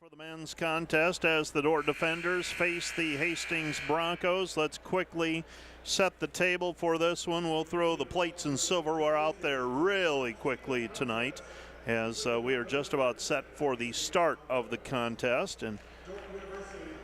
For the men's contest as the Dordt defenders face the Hastings Broncos. Let's quickly set the table for this one. We'll throw the plates and silverware out there really quickly tonight as we are just about set for the start of the contest. And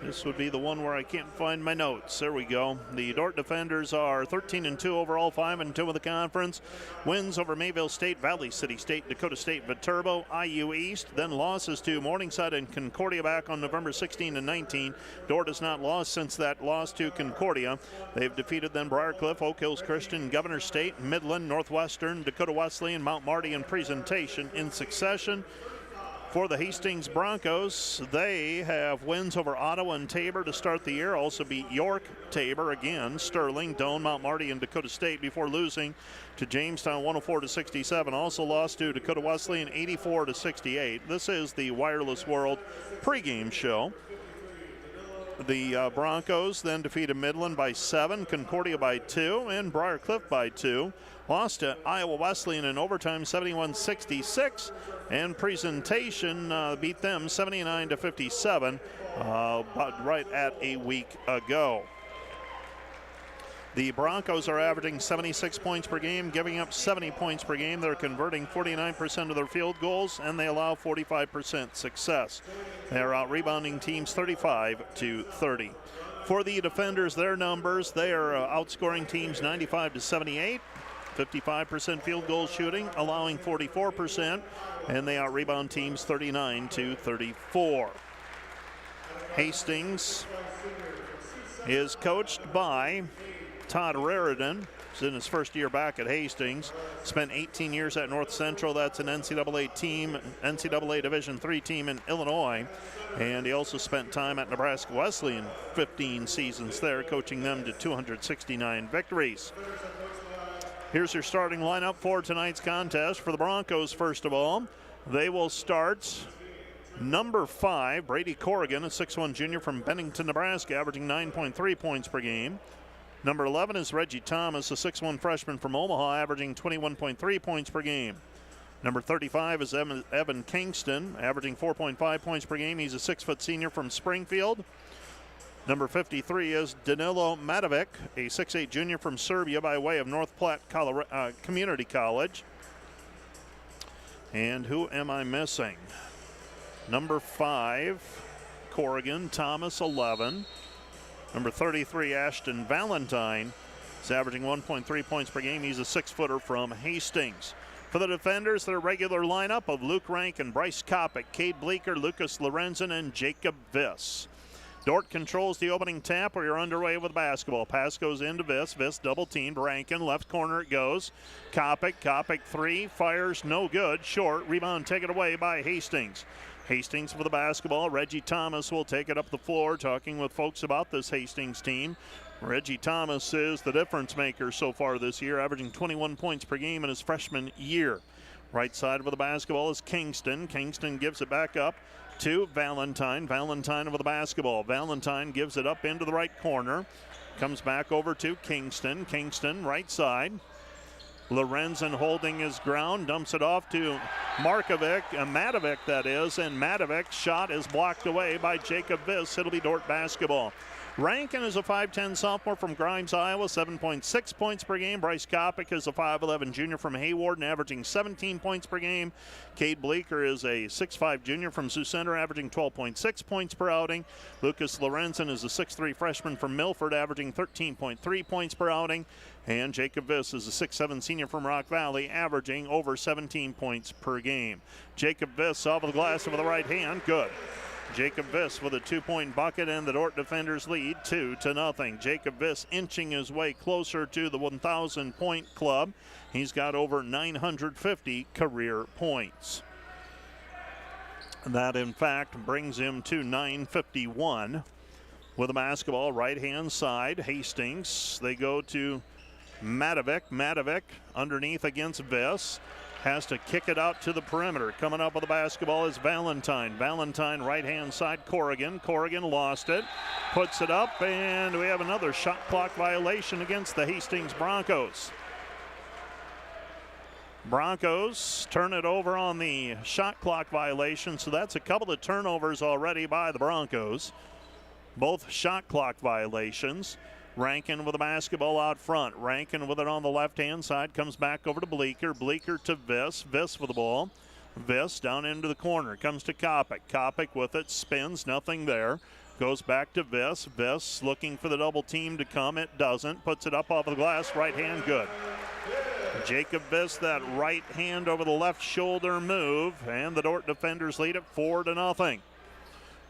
this would be the one where I can't find my notes. There we go. The Dordt defenders are 13-2 overall, 5-2 in the conference. Wins over Mayville State, Valley City State, Dakota State, Viterbo, IU East. Then losses to Morningside and Concordia back on November 16 and 19. Dordt has not lost since that loss to Concordia. They've defeated then Briarcliff, Oak Hills Christian, Governor State, Midland, Northwestern, Dakota Wesleyan, Mount Marty, and Presentation in succession. For the Hastings Broncos, they have wins over Ottawa and Tabor to start the year. Also beat York, Tabor again, Sterling, Doane, Mount Marty, and Dakota State before losing to Jamestown 104-67. Also lost to Dakota Wesleyan 84-68. This is the Wireless World pregame show. The Broncos then defeated Midland by 7, Concordia by 2, and Briarcliff by 2. Lost to Iowa Wesleyan in overtime 71-66, and Presentation beat them 79-57 about right at a week ago. The Broncos are averaging 76 points per game, giving up 70 points per game. They're converting 49% of their field goals, and they allow 45% success. They're out-rebounding teams 35-30. For the defenders, their numbers, they are outscoring teams 95-78. 55% field goal shooting, allowing 44%, and they out-rebound teams 39-34. Hastings is coached by Todd Raridan. He's in his first year back at Hastings. Spent 18 years at North Central. That's an NCAA team, NCAA Division III team in Illinois. And he also spent time at Nebraska Wesleyan, 15 seasons there, coaching them to 269 victories. Here's your starting lineup for tonight's contest. For the Broncos, first of all, they will start number 5, Brady Corrigan, a 6'1 junior from Bennington, Nebraska, averaging 9.3 points per game. Number 11 is Reggie Thomas, a 6'1 freshman from Omaha, averaging 21.3 points per game. Number 35 is Evan Kingston, averaging 4.5 points per game. He's a 6-foot senior from Springfield. Number 53 is Danilo Matovic, a 6'8 junior from Serbia by way of North Platte Community College. And who am I missing? Number 5, Corrigan, Thomas, 11. Number 33, Ashton Valentine, is averaging 1.3 points per game. He's a 6-footer from Hastings. For the defenders, their regular lineup of Luke Rankin, Bryce Kopic, Cade Bleeker, Lucas Lorenzen, and Jacob Viss. Dordt controls the opening tap. We are underway with basketball. Pass goes into Viss. Viss double teamed. Rankin, left corner it goes. Kopic 3, fires no good. Short, rebound taken away by Hastings. Hastings for the basketball. Reggie Thomas will take it up the floor, talking with folks about this Hastings team. Reggie Thomas is the difference maker so far this year, averaging 21 points per game in his freshman year. Right side of the basketball is Kingston. Kingston gives it back up to Valentine. Valentine with the basketball. Valentine gives it up into the right corner. Comes back over to Kingston. Kingston, right side. Lorenzen holding his ground, dumps it off to Matovic that is, and Matovic's shot is blocked away by Jacob Viss. It'll be Dordt basketball. Rankin is a 5'10 sophomore from Grimes, Iowa, 7.6 points per game. Bryce Kopic is a 5'11 junior from Hayward and averaging 17 points per game. Cade Bleeker is a 6'5 junior from Sioux Center, averaging 12.6 points per outing. Lucas Lorenzen is a 6'3 freshman from Milford, averaging 13.3 points per outing. And Jacob Viss is a 6'7 senior from Rock Valley, averaging over 17 points per game. Jacob Viss off of the glass with the right hand, good. Jacob Viss with a 2-point bucket, and the Dordt defenders lead 2-0. Jacob Viss inching his way closer to the 1,000-point club. He's got over 950 career points. That, in fact, brings him to 951. With the basketball, right-hand side, Hastings. They go to Matovic. Matovic underneath against Viss. Has to kick it out to the perimeter. Coming up with the basketball is Valentine. Valentine, right-hand side, Corrigan. Corrigan lost it, puts it up, and we have another shot clock violation against the Hastings Broncos. Broncos turn it over on the shot clock violation, so that's a couple of turnovers already by the Broncos. Both shot clock violations. Rankin with the basketball out front. Rankin with it on the left-hand side. Comes back over to Bleeker. Bleeker to Viss. Viss with the ball. Viss down into the corner. Comes to Kopic. Kopic with it. Spins. Nothing there. Goes back to Viss. Viss looking for the double team to come. It doesn't. Puts it up off the glass. Right hand good. Jacob Viss, that right hand over the left shoulder move. And the Dordt defenders lead it 4-0.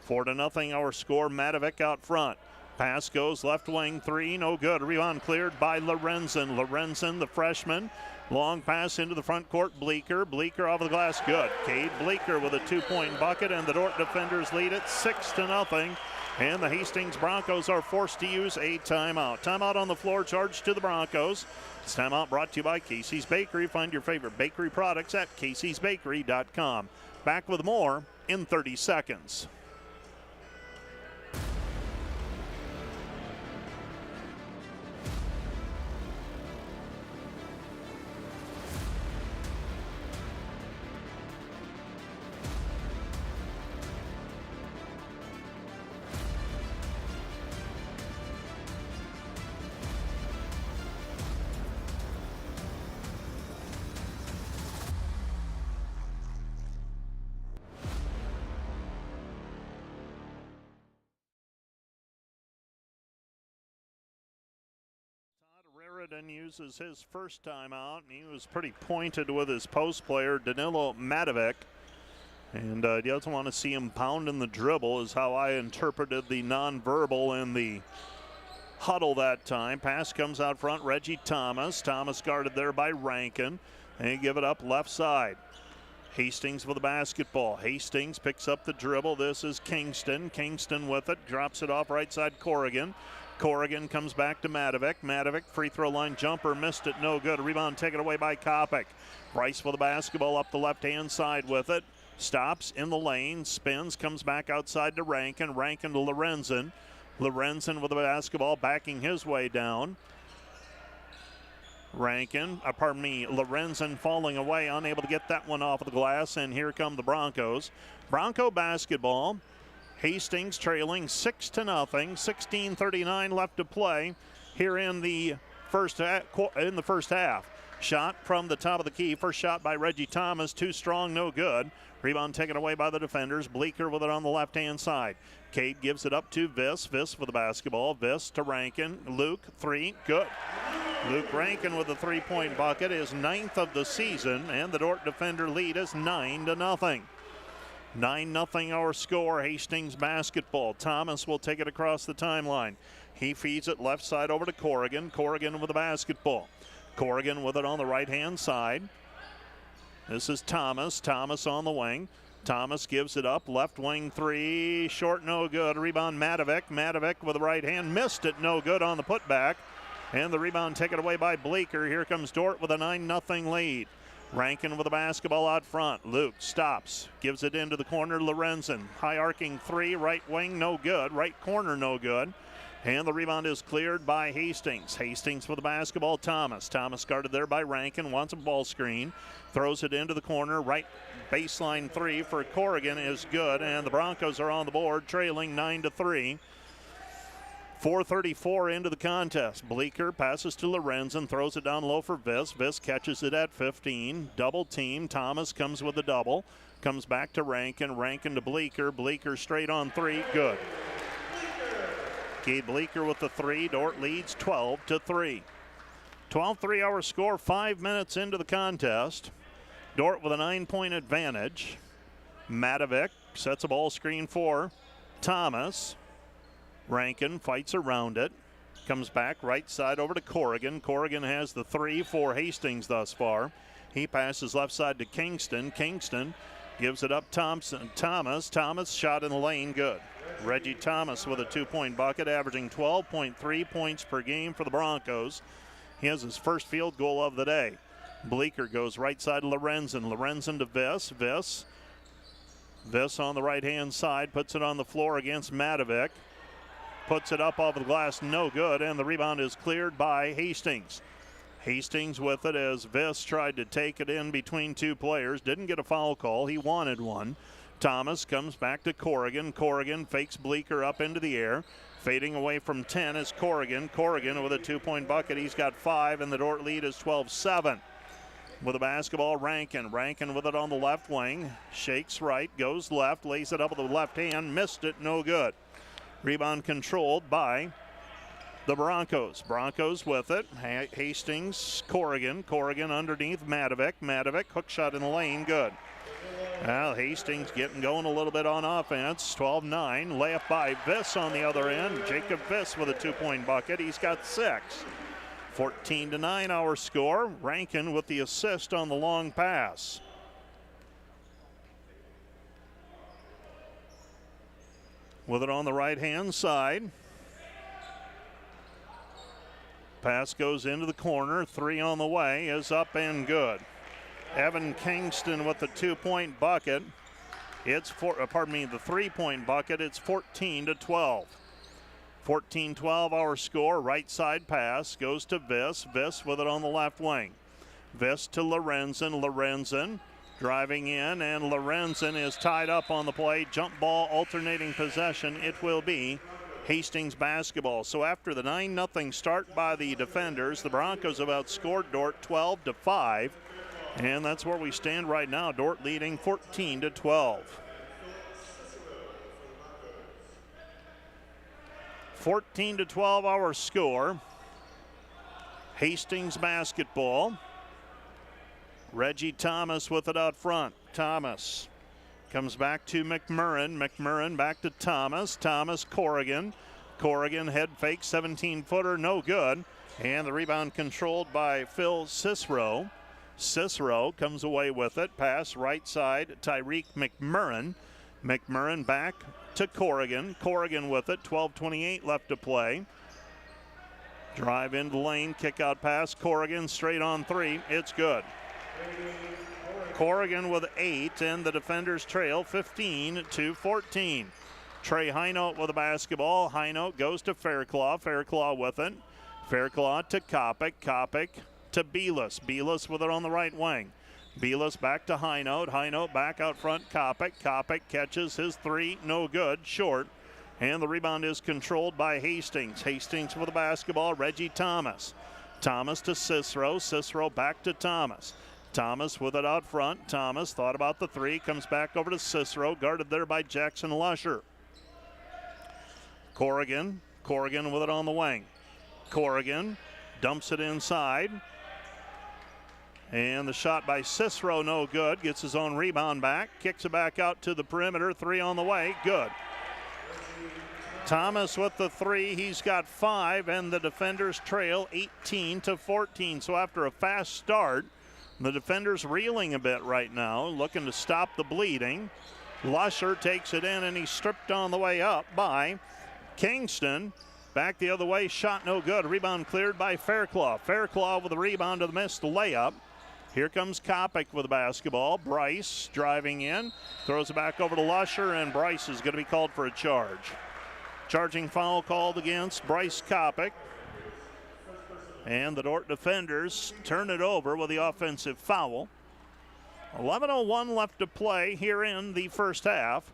4-0 our score. Madovic out front. Pass goes left wing three, no good. Rebound cleared by Lorenzen. Lorenzen, the freshman. Long pass into the front court. Bleeker. Bleeker off the glass, good. Cade Bleeker with a 2-point bucket, and the Dordt defenders lead it 6-0. And the Hastings Broncos are forced to use a timeout. Timeout on the floor, charged to the Broncos. This timeout brought to you by Casey's Bakery. Find your favorite bakery products at caseysbakery.com. Back with more in 30 seconds. Raridan uses his first timeout, and he was pretty pointed with his post player, Danilo Madovic. And he doesn't want to see him pounding the dribble, is how I interpreted the nonverbal in the huddle that time. Pass comes out front, Reggie Thomas. Thomas guarded there by Rankin. And he give it up left side. Hastings with the basketball. Hastings picks up the dribble. This is Kingston. Kingston with it, drops it off right side Corrigan. Corrigan comes back to Madovic. Madovic, free throw line jumper, missed it, no good. Rebound taken away by Kopic. Bryce with the basketball up the left-hand side with it. Stops in the lane, spins, comes back outside to Rankin. Rankin to Lorenzen. Lorenzen with the basketball, backing his way down. Lorenzen falling away, unable to get that one off of the glass, and here come the Broncos. Bronco basketball. Hastings trailing 6-0, 16:39 left to play here in the first half. Shot from the top of the key. First shot by Reggie Thomas, too strong, no good. Rebound taken away by the defenders. Bleeker with it on the left-hand side. Cade gives it up to Viss. Viss with the basketball. Viss to Rankin. Luke, three, good. Luke Rankin with a 3-point bucket, is 9th of the season, and the Dordt defender lead is 9-0. 9-0 our score. Hastings basketball. Thomas will take it across the timeline. He feeds it left side over to Corrigan. Corrigan with the basketball. Corrigan with it on the right-hand side. This is Thomas. Thomas on the wing. Thomas gives it up. Left wing three. Short, no good. Rebound Madovic. Madovic with the right hand. Missed it, no good on the putback. And the rebound taken away by Bleeker. Here comes Dordt with a 9-0 lead. Rankin with the basketball out front. Luke stops, gives it into the corner. Lorenzen, high arcing three, right wing, no good. Right corner, no good. And the rebound is cleared by Hastings. Hastings with the basketball. Thomas. Thomas guarded there by Rankin. Wants a ball screen. Throws it into the corner. Right baseline three for Corrigan is good. And the Broncos are on the board, trailing 9-3. 4:34 into the contest. Bleeker passes to Lorenzen, throws it down low for Viss. Viss catches it at 15. Double team. Thomas comes with a double. Comes back to Rankin. Rankin to Bleeker. Bleeker straight on three. Good. Cade Bleeker with the three. Dordt leads 12-3. 12-3 our score. 5 minutes into the contest. Dordt with a 9-point advantage. Madovic sets a ball screen for Thomas. Rankin fights around it. Comes back right side over to Corrigan. Corrigan has the three for Hastings thus far. He passes left side to Kingston. Kingston gives it up Thomas. Thomas shot in the lane, good. Reggie Thomas with a 2-point bucket, averaging 12.3 points per game for the Broncos. He has his first field goal of the day. Bleeker goes right side to Lorenzen. Lorenzen to Viss. Viss on the right-hand side, puts it on the floor against Madovic. Puts it up off the glass, no good, and the rebound is cleared by Hastings. Hastings with it as Viss tried to take it in between two players. Didn't get a foul call. He wanted one. Thomas comes back to Corrigan. Corrigan fakes Bleeker up into the air. Fading away from 10 is Corrigan. Corrigan with a 2-point bucket. He's got 5, and the Dordt lead is 12-7. With the basketball, Rankin. Rankin with it on the left wing. Shakes right, goes left, lays it up with the left hand. Missed it, no good. Rebound controlled by the Broncos. Broncos with it. Hastings, Corrigan. Corrigan underneath Madovic. Madovic, hook shot in the lane, good. Well, Hastings getting going a little bit on offense. 12-9. Layup by Viss on the other end. Jacob Viss with a 2-point bucket. He's got 6. 14-9 our score. Rankin with the assist on the long pass. With it on the right-hand side. Pass goes into the corner. 3 on the way is up and good. Evan Kingston with the 2-point bucket. It's the 3-point bucket. It's 14-12. 14-12 our score. Right side pass goes to Viss. Viss with it on the left wing. Viss to Lorenzen. Lorenzen driving in, and Lorenzen is tied up on the play. Jump ball, alternating possession. It will be Hastings basketball. So after the 9-0 start by the defenders, the Broncos have outscored Dordt 12-5. And that's where we stand right now. Dordt leading 14-12. 14-12 our score. Hastings basketball. Reggie Thomas with it out front. Thomas comes back to McMurrin. McMurrin back to Thomas. Thomas, Corrigan. Corrigan head fake, 17-footer, no good. And the rebound controlled by Phil Cicero. Cicero comes away with it. Pass right side, Tyreek McMurrin. McMurrin back to Corrigan. Corrigan with it, 12:28 left to play. Drive into lane, kick out pass. Corrigan straight on 3. It's good. Corrigan with 8, and the defenders trail 15-14. Trey Highnote with the basketball. Highnote goes to Fairclough. Fairclough with it. Fairclough to Kopic. Kopic to Belis. Belis with it on the right wing. Belis back to Highnote. Highnote back out front. Kopic. Kopic catches his 3. No good. Short. And the rebound is controlled by Hastings. Hastings with the basketball. Reggie Thomas. Thomas to Cicero. Cicero back to Thomas. Thomas with it out front. Thomas thought about the 3. Comes back over to Cicero. Guarded there by Jackson Lusher. Corrigan. Corrigan with it on the wing. Corrigan dumps it inside. And the shot by Cicero, no good. Gets his own rebound back. Kicks it back out to the perimeter. 3 on the way. Good. Thomas with the 3. He's got 5, and the defenders trail 18-14. So after a fast start, the defenders reeling a bit right now, looking to stop the bleeding. Lusher takes it in, and he's stripped on the way up by Kingston. Back the other way, shot no good. Rebound cleared by Fairclough. Fairclough with a rebound to the missed layup. Here comes Kopic with the basketball. Bryce driving in, throws it back over to Lusher, and Bryce is going to be called for a charge. Charging foul called against Bryce Kopic. And the Dordt defenders turn it over with the offensive foul. 11:01 left to play here in the first half.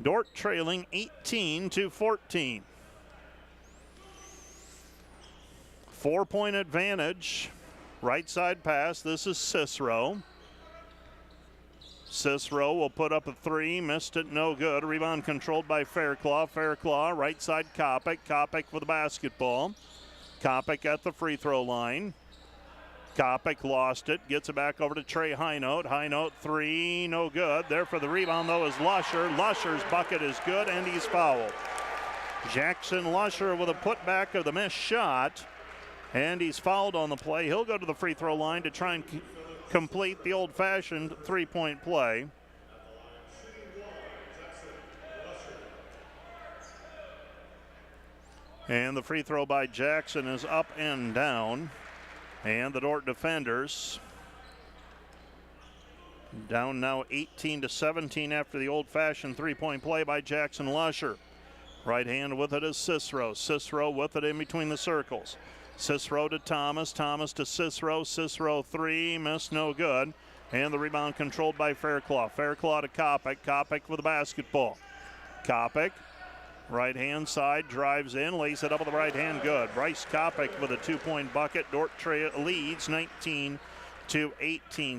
Dordt trailing 18-14. 4-point advantage. Right side pass. This is Cicero. Cicero will put up a 3. Missed it, no good. Rebound controlled by Fairclough. Fairclough, right side Kopic. Kopic with the basketball. Kopic at the free throw line. Kopic lost it. Gets it back over to Trey Highnote. Highnote 3, no good. There for the rebound, though, is Lusher. Lusher's bucket is good, and he's fouled. Jackson Lusher with a putback of the missed shot. And he's fouled on the play. He'll go to the free throw line to try and complete the old-fashioned 3-point play. And the free throw by Jackson is up and down. And the Dordt defenders down now 18-17 after the old-fashioned 3-point play by Jackson Lusher. Right hand with it is Cicero. Cicero with it in between the circles. Cicero to Thomas. Thomas to Cicero. Cicero 3. Miss, no good. And the rebound controlled by Fairclough. Fairclough to Kopic. Kopic with the basketball. Kopic, right-hand side, drives in, lays it up with the right hand, good. Bryce Kopic with a 2-point bucket. Dordt leads 19-18.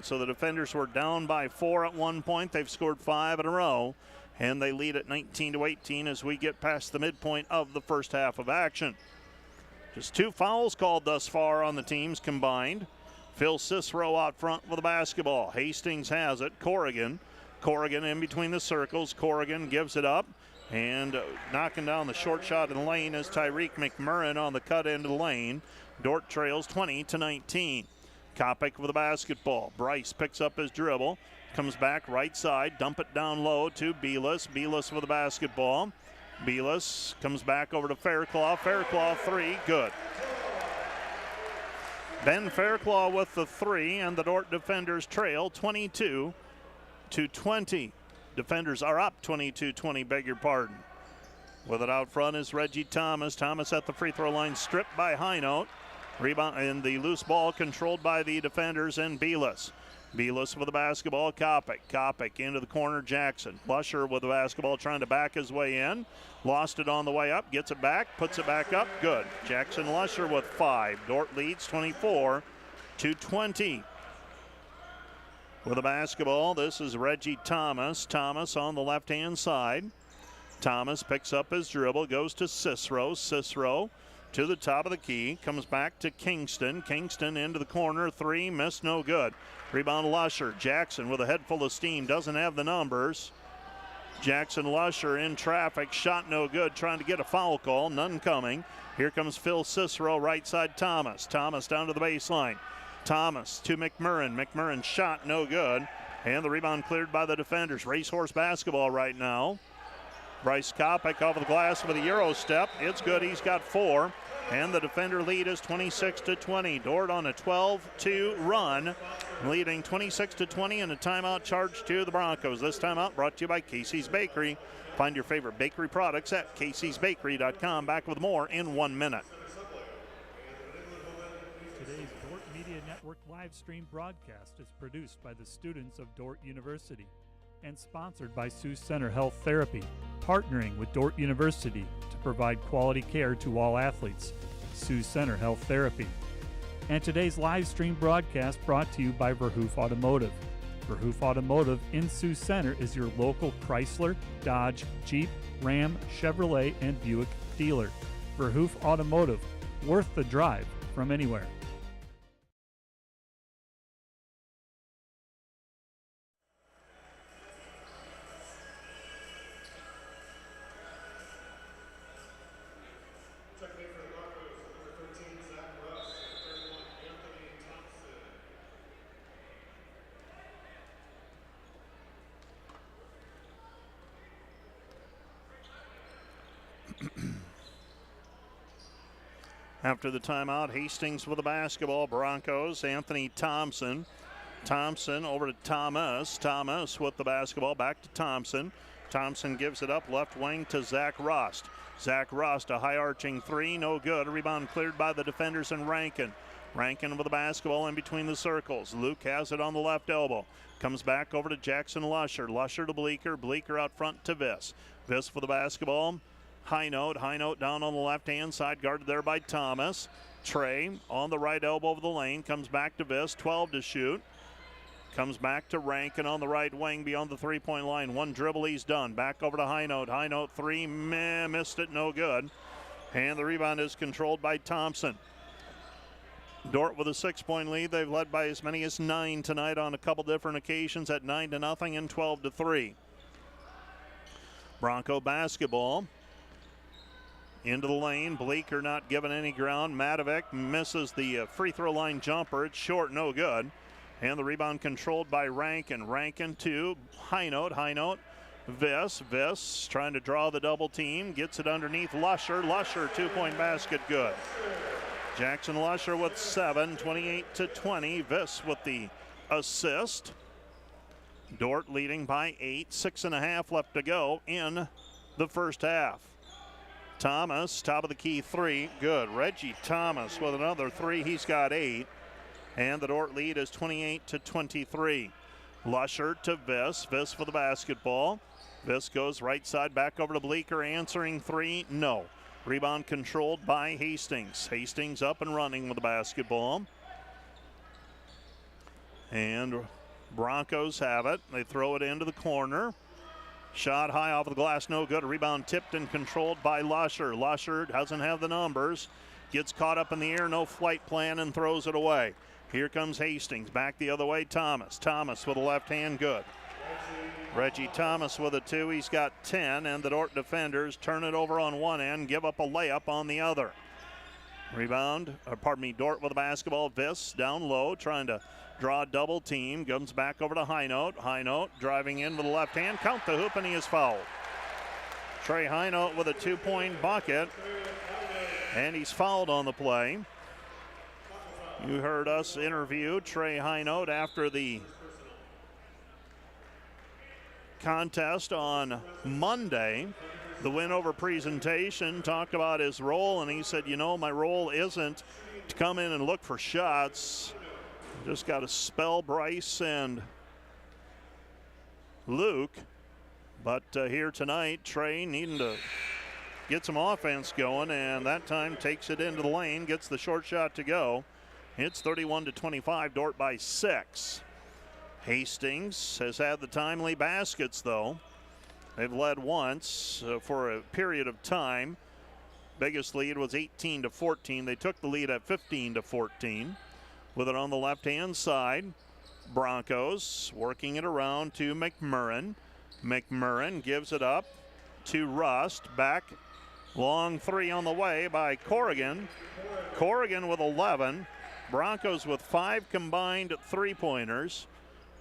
So the defenders were down by 4 at one point. They've scored 5 in a row, and they lead at 19-18 as we get past the midpoint of the first half of action. Just 2 fouls called thus far on the teams combined. Phil Cicero out front with the basketball. Hastings has it. Corrigan in between the circles. Corrigan gives it up, and knocking down the short shot in the lane is Tyreek McMurrin on the cut end of the lane. Dordt trails 20-19. Kopic with the basketball. Bryce picks up his dribble, comes back right side, dump it down low to Belis. Belis with the basketball. Belis comes back over to Fairclough. Fairclough 3, good. Ben Fairclough with the 3, and the Dordt defenders trail 22-20. Defenders are up 22-20, beg your pardon. With it out front is Reggie Thomas. Thomas at the free throw line, stripped by Highnote. Rebound, and the loose ball controlled by the defenders and Belis. Belis with the basketball. Kopic into the corner. Jackson. Lusher with the basketball, trying to back his way in. Lost it on the way up. Gets it back. Puts it back up. Good. Jackson Lusher with 5. Dordt leads 24-20. With the basketball, this is Reggie Thomas. Thomas on the left-hand side. Thomas picks up his dribble. Goes to Cicero. Cicero to the top of the key. Comes back to Kingston. Kingston into the corner. 3. Missed. No good. Rebound Lusher. Jackson with a head full of steam. Doesn't have the numbers. Jackson Lusher in traffic. Shot no good. Trying to get a foul call. None coming. Here comes Phil Cicero. Right side Thomas. Thomas down to the baseline. Thomas to McMurrin. McMurrin shot no good. And the rebound cleared by the defenders. Racehorse basketball right now. Bryce Kopic off of the glass with a Euro step. It's good. He's got 4. And the defender lead is 26-20. Dordt on a 12-2 run, leading 26-20, and a timeout charge to the Broncos. This timeout brought to you by Casey's Bakery. Find your favorite bakery products at caseysbakery.com. Back with more in 1 minute. Today's Dordt Media Network live stream broadcast is produced by the students of Dordt University and sponsored by Sioux Center Health Therapy, partnering with Dordt University to provide quality care to all athletes. Sioux Center Health Therapy. And today's live stream broadcast brought to you by Verhoof Automotive. Verhoof Automotive in Sioux Center is your local Chrysler, Dodge, Jeep, Ram, Chevrolet, and Buick dealer. Verhoof Automotive, worth the drive from anywhere. After the timeout, Hastings with the basketball. Broncos, Anthony Thompson. Thompson over to Thomas. Thomas with the basketball, back to Thompson. Thompson gives it up left wing to Zach Rost. Zach Rost, a high arching 3, no good. A rebound cleared by the defenders and Rankin. Rankin with the basketball in between the circles. Luke has it on the left elbow. Comes back over to Jackson Lusher. Lusher to Bleeker. Bleeker out front to Viss. Viss for the basketball. Highnote down on the left-hand side, guarded there by Thomas. Trey on the right elbow of the lane, comes back to Viss, 12 to shoot. Comes back to Rankin on the right wing beyond the three-point line. One dribble, he's done. Back over to Highnote. Highnote 3, missed it, no good. And the rebound is controlled by Thompson. Dordt with a 6-point lead. They've led by as many as 9 tonight on a couple different occasions at 9-0 and 12-3. Bronco basketball. Into the lane. Bleeker not given any ground. Madovic misses the free throw line jumper. It's short, no good. And the rebound controlled by Rankin. Rankin to Highnote. Highnote. Viss trying to draw the double team. Gets it underneath Lusher. Lusher, 2-point basket, good. Jackson Lusher with 7, 28-20. Viss with the assist. Dordt leading by 8, 6.5 left to go in the first half. Thomas, top of the key three, good. Reggie Thomas with another three, he's got 8. And the Dordt lead is 28-23. Lusher to Viss. Viss for the basketball. Viss goes right side back over to Bleeker, answering three, no. Rebound controlled by Hastings. Hastings up and running with the basketball. And Broncos have it. They throw it into the corner. Shot high off of the glass, no good. Rebound tipped and controlled by Lusher. Lusher doesn't have the numbers. Gets caught up in the air, no flight plan, and throws it away. Here comes Hastings, back the other way, Thomas. Thomas with a left hand, good. Reggie Thomas with a 2, he's got 10, and the Dordt defenders turn it over on one end, give up a layup on the other. Dordt with the basketball. Viss down low, trying to draw a double team. Comes back over to Highnote. Highnote driving in with the left hand. Count the hoop, and he is fouled. Trey Highnote with a 2-point bucket, and he's fouled on the play. You heard us interview Trey Highnote after the contest on Monday. The win over presentation, talked about his role, and he said, my role isn't to come in and look for shots. Just got to spell Bryce and Luke. But here tonight, Trey needing to get some offense going, and that time takes it into the lane, gets the short shot to go. It's 31-25, Dordt by 6. Hastings has had the timely baskets, though. They've led once for a period of time. Biggest lead was 18-14. They took the lead at 15-14. With it on the left-hand side, Broncos working it around to McMurrin. McMurrin gives it up to Rust. Back, long three on the way by Corrigan. Corrigan with 11. Broncos with 5 combined three-pointers.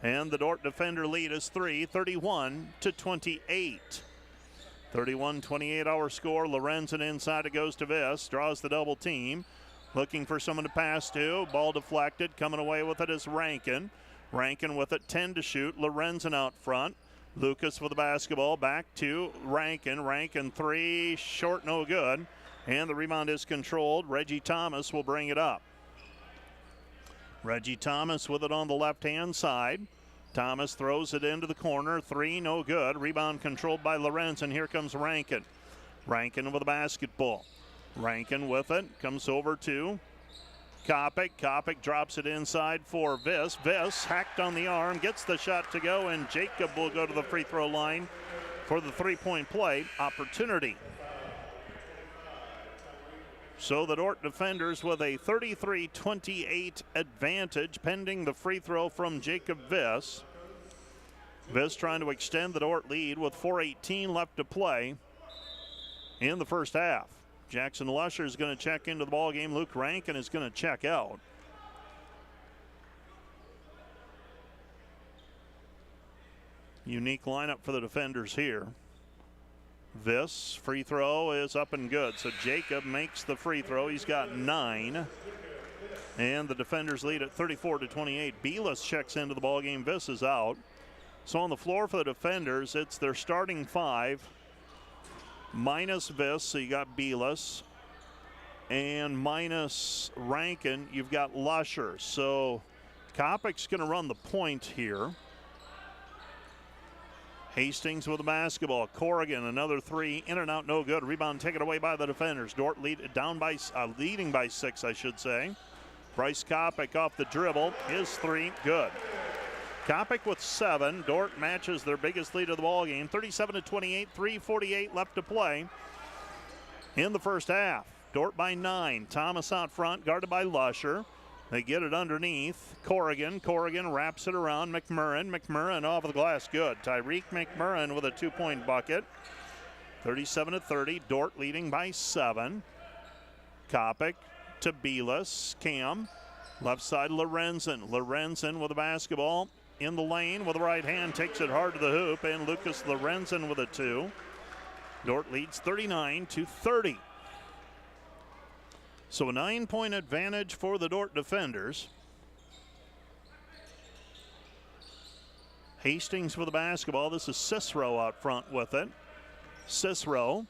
And the Dordt defender lead is 3, 31-28. 31-28 our score. Lorenzen inside, it goes to Viss. Draws the double team. Looking for someone to pass to. Ball deflected. Coming away with it is Rankin. Rankin with it, 10 to shoot. Lorenzen out front. Lucas with the basketball. Back to Rankin. Rankin 3, short, no good. And the rebound is controlled. Reggie Thomas will bring it up. Reggie Thomas with it on the left-hand side. Thomas throws it into the corner. 3, no good. Rebound controlled by Lorenz, and here comes Rankin. Rankin with the basketball. Rankin with it. Comes over to Kopic. Kopic drops it inside for Viss. Viss hacked on the arm. Gets the shot to go, and Jacob will go to the free throw line for the three-point play opportunity. So the Dordt defenders with a 33-28 advantage pending the free throw from Jacob Viss. Viss trying to extend the Dordt lead with 4:18 left to play in the first half. Jackson Lusher is going to check into the ball game. Luke Rankin is going to check out. Unique lineup for the defenders here. This free throw is up and good. So Jacob makes the free throw. He's got 9. And the defenders lead at 34-28. Belis checks into the ballgame. Viss is out. So on the floor for the defenders, it's their starting 5. Minus Viss, so you got Belis. And minus Rankin, you've got Lusher. So Kopic's going to run the point here. Hastings with the basketball. Corrigan, another 3, in and out, no good. Rebound taken away by the defenders. Dordt leading by 6, I should say. Bryce Kopic off the dribble. His 3, good. Kopic with 7. Dordt matches their biggest lead of the ball game. 37-28, 3:48 left to play in the first half. Dordt by 9. Thomas out front, guarded by Lusher. They get it underneath. Corrigan. Corrigan wraps it around McMurrin. McMurrin off of the glass. Good. Tyreek McMurrin with a 2-point bucket. 37-30. Dordt leading by 7. Kopic to Belis. Cam. Left side Lorenzen. Lorenzen with the basketball in the lane with the right hand. Takes it hard to the hoop. And Lucas Lorenzen with a 2. Dordt leads 39-30. So a 9-point advantage for the Dordt defenders. Hastings for the basketball. This is Cicero out front with it. Cicero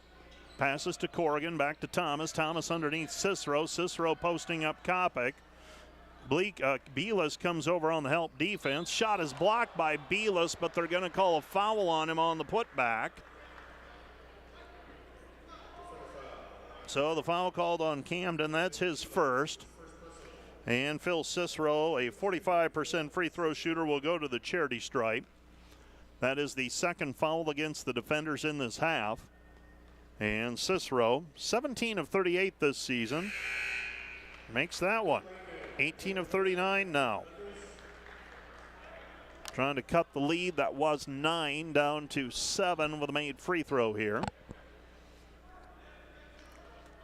Passes to Corrigan, back to Thomas. Thomas underneath Cicero. Cicero posting up Kopic. Belis comes over on the help defense. Shot is blocked by Belis, but they're going to call a foul on him on the putback. So the foul called on Camden, that's his first. And Phil Cicero, a 45% free throw shooter, will go to the charity stripe. That is the second foul against the defenders in this half. And Cicero, 17 of 38 this season, makes that one. 18 of 39 now. Trying to cut the lead that was 9 down to 7 with a made free throw here.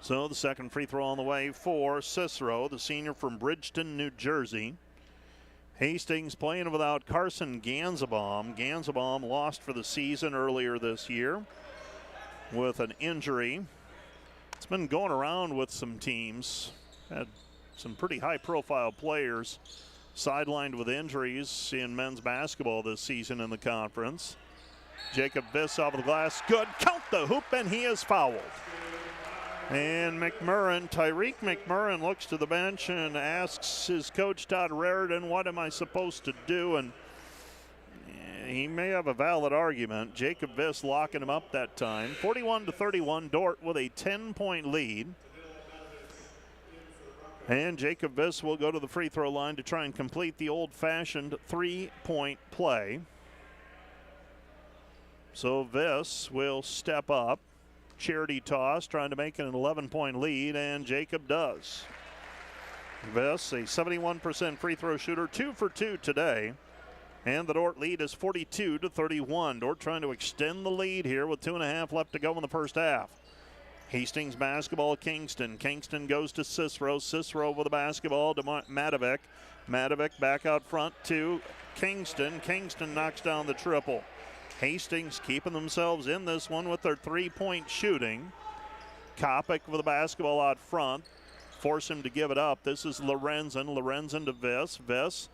So the second free throw on the way for Cicero, the senior from Bridgeton, New Jersey. Hastings playing without Carson Ganzabaum. Ganzabaum lost for the season earlier this year with an injury. It's been going around with some teams. Had some pretty high-profile players sidelined with injuries in men's basketball this season in the conference. Jacob Viss off of the glass. Good. Count the hoop, and he is fouled. And Tyreek McMurrin looks to the bench and asks his coach, Todd Raridan, what am I supposed to do? And he may have a valid argument. Jacob Viss locking him up that time. 41-31, Dordt with a 10-point lead. And Jacob Viss will go to the free throw line to try and complete the old-fashioned three-point play. So Viss will step up. Charity toss, trying to make it an 11-point lead, and Jacob does. Viss, a 71% free throw shooter, 2 for 2 today. And the Dordt lead is 42-31. Dordt trying to extend the lead here with 2.5 left to go in the first half. Hastings basketball, Kingston. Kingston goes to Cicero. Cicero with the basketball to Madovic. Madovic back out front to Kingston. Kingston knocks down the triple. Hastings keeping themselves in this one with their three-point shooting. Kopic with the basketball out front. Force him to give it up. This is Lorenzen. Lorenzen to Viss. Viss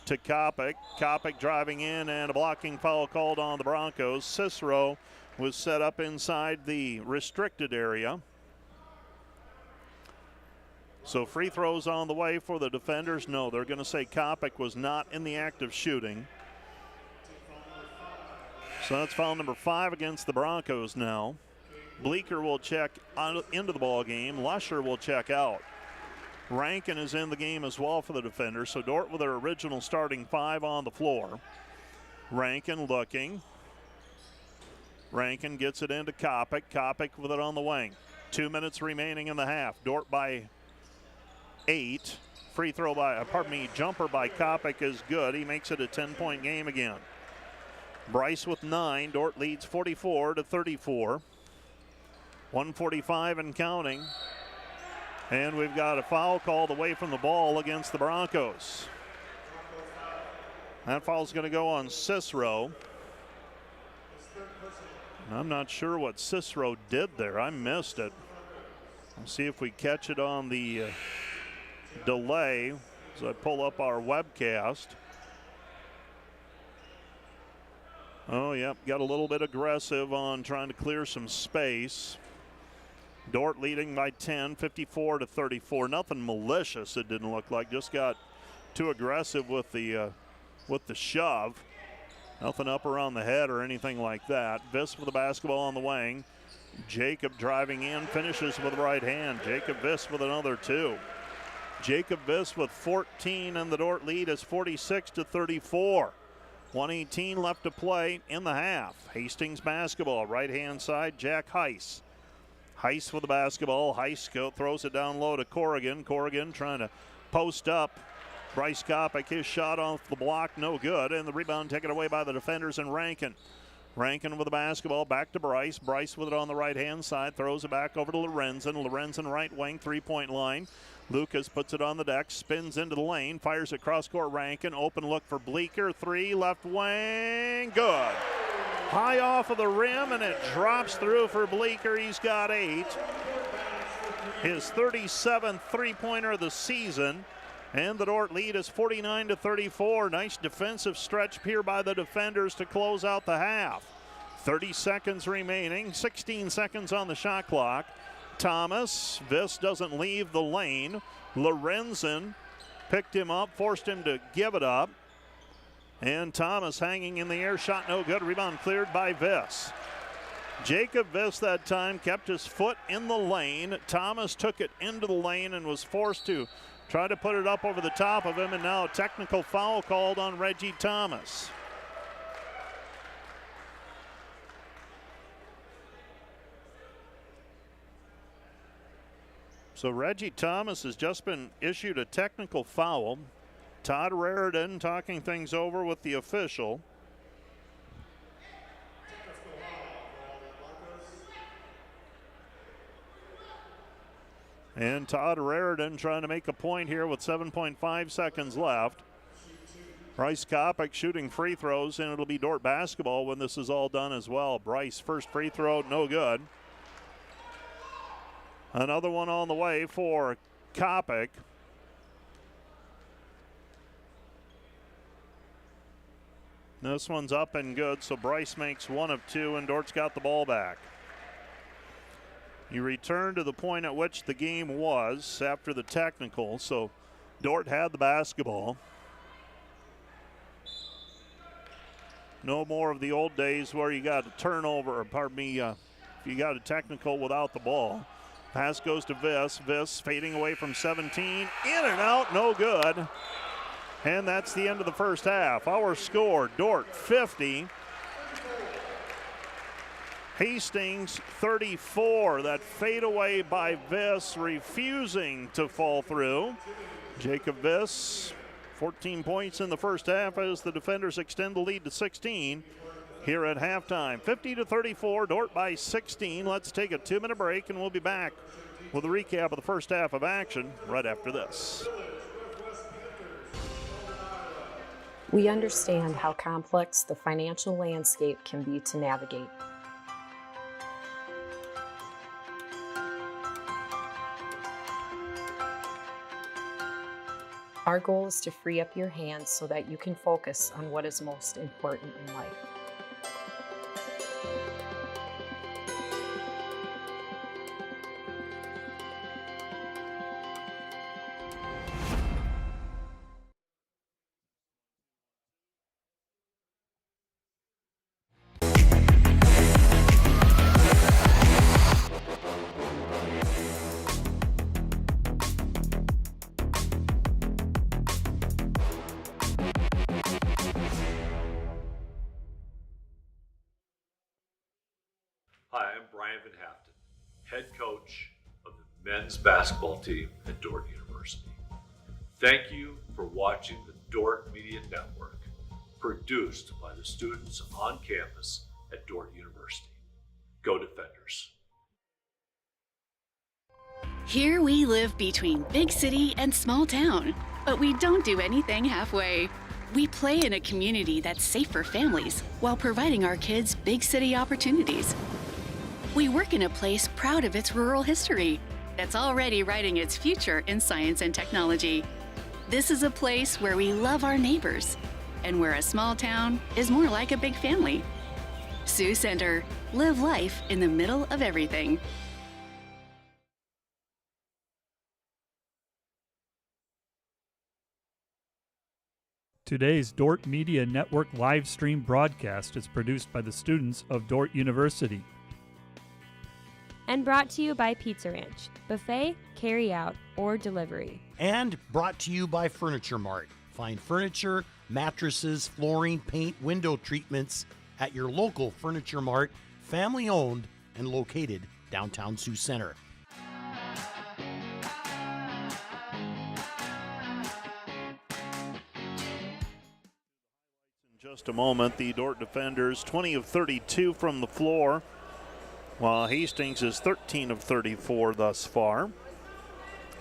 to Kopic. Kopic driving in, and a blocking foul called on the Broncos. Cicero was set up inside the restricted area. So free throws on the way for the defenders. No, they're going to say Kopic was not in the act of shooting. So that's foul number 5 against the Broncos now. Bleeker will check into the ball game. Lusher will check out. Rankin is in the game as well for the defenders. So Dordt with their original starting 5 on the floor. Rankin looking. Rankin gets it into Kopic. Kopic with it on the wing. 2 minutes remaining in the half. Dordt by 8. Jumper by Kopic is good. He makes it a 10-point game again. Bryce with 9. Dordt leads 44-34. 1:45 and counting. And we've got a foul called away from the ball against the Broncos. That foul's going to go on Cicero. I'm not sure what Cicero did there. I missed it. Let's see if we catch it on the delay as I pull up our webcast. Oh, yep, got a little bit aggressive on trying to clear some space. Dordt leading by 10, 54-34. Nothing malicious, it didn't look like. Just got too aggressive with the shove. Nothing up around the head or anything like that. Viss with the basketball on the wing. Jacob driving in, finishes with the right hand. Jacob Viss with another 2. Jacob Viss with 14, and the Dordt lead is 46-34. 1:18 left to play in the half. Hastings basketball, right-hand side, Jack Heiss. Heiss with the basketball. Heiss throws it down low to Corrigan. Corrigan trying to post up. Bryce Kopic, his shot off the block, no good. And the rebound taken away by the defenders and Rankin. Rankin with the basketball, back to Bryce. Bryce with it on the right-hand side, throws it back over to Lorenzen. Lorenzen right wing, three-point line. Lucas puts it on the deck, spins into the lane, fires it cross-court. Rankin, open look for Bleeker. 3, left wing, good. High off of the rim, and it drops through for Bleeker. He's got 8. His 37th three-pointer of the season. And the Dordt lead is 49-34. Nice defensive stretch here by the defenders to close out the half. 30 seconds remaining, 16 seconds on the shot clock. Thomas, Viss doesn't leave the lane. Lorenzen picked him up, forced him to give it up. And Thomas hanging in the air, shot no good, rebound cleared by Viss. Jacob Viss that time kept his foot in the lane. Thomas took it into the lane and was forced to try to put it up over the top of him, and now a technical foul called on Reggie Thomas. So Reggie Thomas has just been issued a technical foul. Todd Raridan talking things over with the official. And Todd Raridan trying to make a point here with 7.5 seconds left. Bryce Kopic shooting free throws, and it'll be Dordt basketball when this is all done as well. Bryce, first free throw, no good. Another one on the way for Kopic. This one's up and good, so Bryce makes one of two, and Dort's got the ball back. You return to the point at which the game was after the technical, so Dordt had the basketball. No more of the old days where you got a turnover, or pardon me, you got a technical without the ball. Pass goes to Viss. Viss fading away from 17. In and out, no good. And that's the end of the first half. Our score, Dordt 50. Hastings 34. That fadeaway by Viss refusing to fall through. Jacob Viss, 14 points in the first half as the defenders extend the lead to 16 here at halftime. 50-34, Dordt by 16. Let's take a 2-minute break and we'll be back with a recap of the first half of action right after this. We understand how complex the financial landscape can be to navigate. Our goal is to free up your hands so that you can focus on what is most important in life. Head coach of the men's basketball team at Dordt University. Thank you for watching the Dordt Media Network, produced by the students on campus at Dordt University. Go Defenders. Here we live between big city and small town, but we don't do anything halfway. We play in a community that's safe for families while providing our kids big city opportunities. We work in a place proud of its rural history that's already writing its future in science and technology. This is a place where we love our neighbors and where a small town is more like a big family. Sioux Center, live life in the middle of everything. Today's Dordt Media Network live stream broadcast is produced by the students of Dordt University. And brought to you by Pizza Ranch, buffet, carry-out, or delivery. And brought to you by Furniture Mart. Find furniture, mattresses, flooring, paint, window treatments at your local Furniture Mart, family-owned and located downtown Sioux Center. In just a moment, the Dordt defenders 20 of 32 from the floor, while Hastings is 13 of 34 thus far.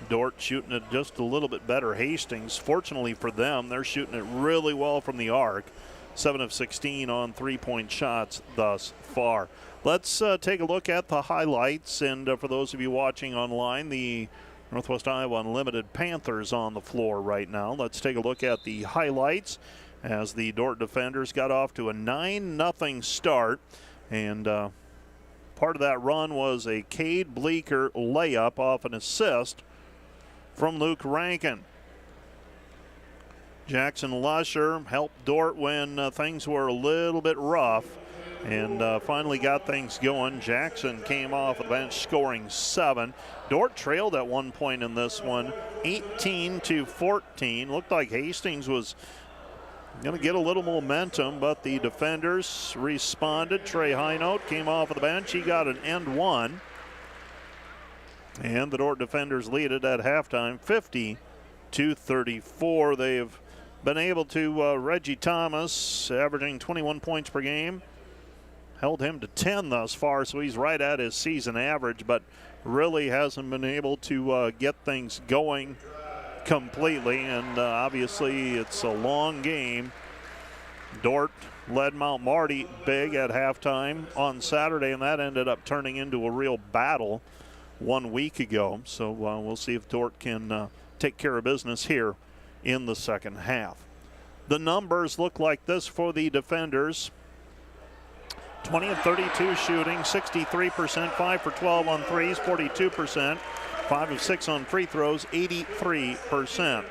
Dordt shooting it just a little bit better. Hastings, fortunately for them, they're shooting it really well from the arc. 7 of 16 on three-point shots thus far. Let's take a look at the highlights. And for those of you watching online, the Northwest Iowa Unlimited Panthers on the floor right now. Let's take a look at the highlights as the Dordt defenders got off to a 9-0 start. And part of that run was a Cade Bleeker layup off an assist from Luke Rankin. Jackson Lusher helped Dordt when things were a little bit rough and finally got things going. Jackson came off the bench scoring 7. Dordt trailed at one point in this one, 18-14. Looked like Hastings was going to get a little momentum, but the defenders responded. Trey Highnote came off of the bench. He got an end one. And the Dordt defenders lead it at halftime, 50-34. They've been able to, Reggie Thomas, averaging 21 points per game, held him to 10 thus far, so he's right at his season average, but really hasn't been able to get things going completely, and obviously it's a long game. Dordt led Mount Marty big at halftime on Saturday, and that ended up turning into a real battle 1 week ago, so we'll see if Dordt can take care of business here in the second half. The numbers look like this for the defenders. 20 of 32 shooting, 63%, 5 for 12 on threes, 42%, 5 of 6 on free throws, 83%.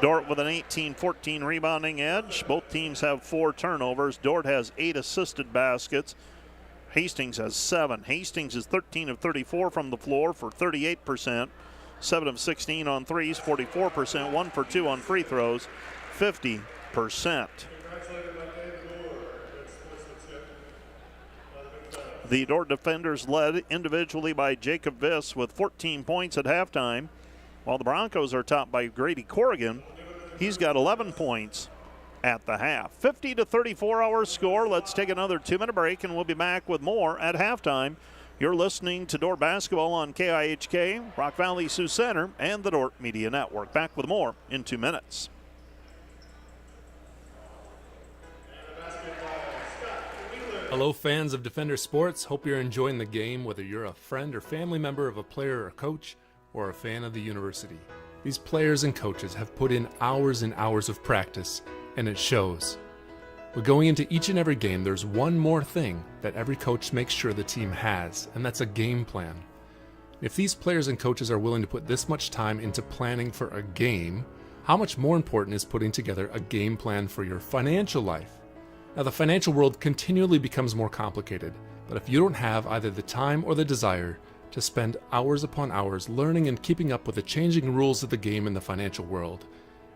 Dordt with an 18-14 rebounding edge. Both teams have 4 turnovers. Dordt has 8 assisted baskets. Hastings has 7. Hastings is 13 of 34 from the floor for 38%. 7 of 16 on threes, 44%, 1 for 2 on free throws, 50%. The Dordt defenders led individually by Jacob Viss with 14 points at halftime, while the Broncos are topped by Grady Corrigan. He's got 11 points at the half. 50-34 our score. Let's take another 2-minute break, and we'll be back with more at halftime. You're listening to Dordt Basketball on KIHK, Rock Valley Sioux Center, and the Dordt Media Network. Back with more in 2 minutes. Hello, fans of Defender Sports. Hope you're enjoying the game, whether you're a friend or family member of a player or coach, or a fan of the university. These players and coaches have put in hours and hours of practice, and it shows. But going into each and every game, there's one more thing that every coach makes sure the team has, and that's a game plan. If these players and coaches are willing to put this much time into planning for a game, how much more important is putting together a game plan for your financial life? Now, the financial world continually becomes more complicated, but if you don't have either the time or the desire to spend hours upon hours learning and keeping up with the changing rules of the game in the financial world,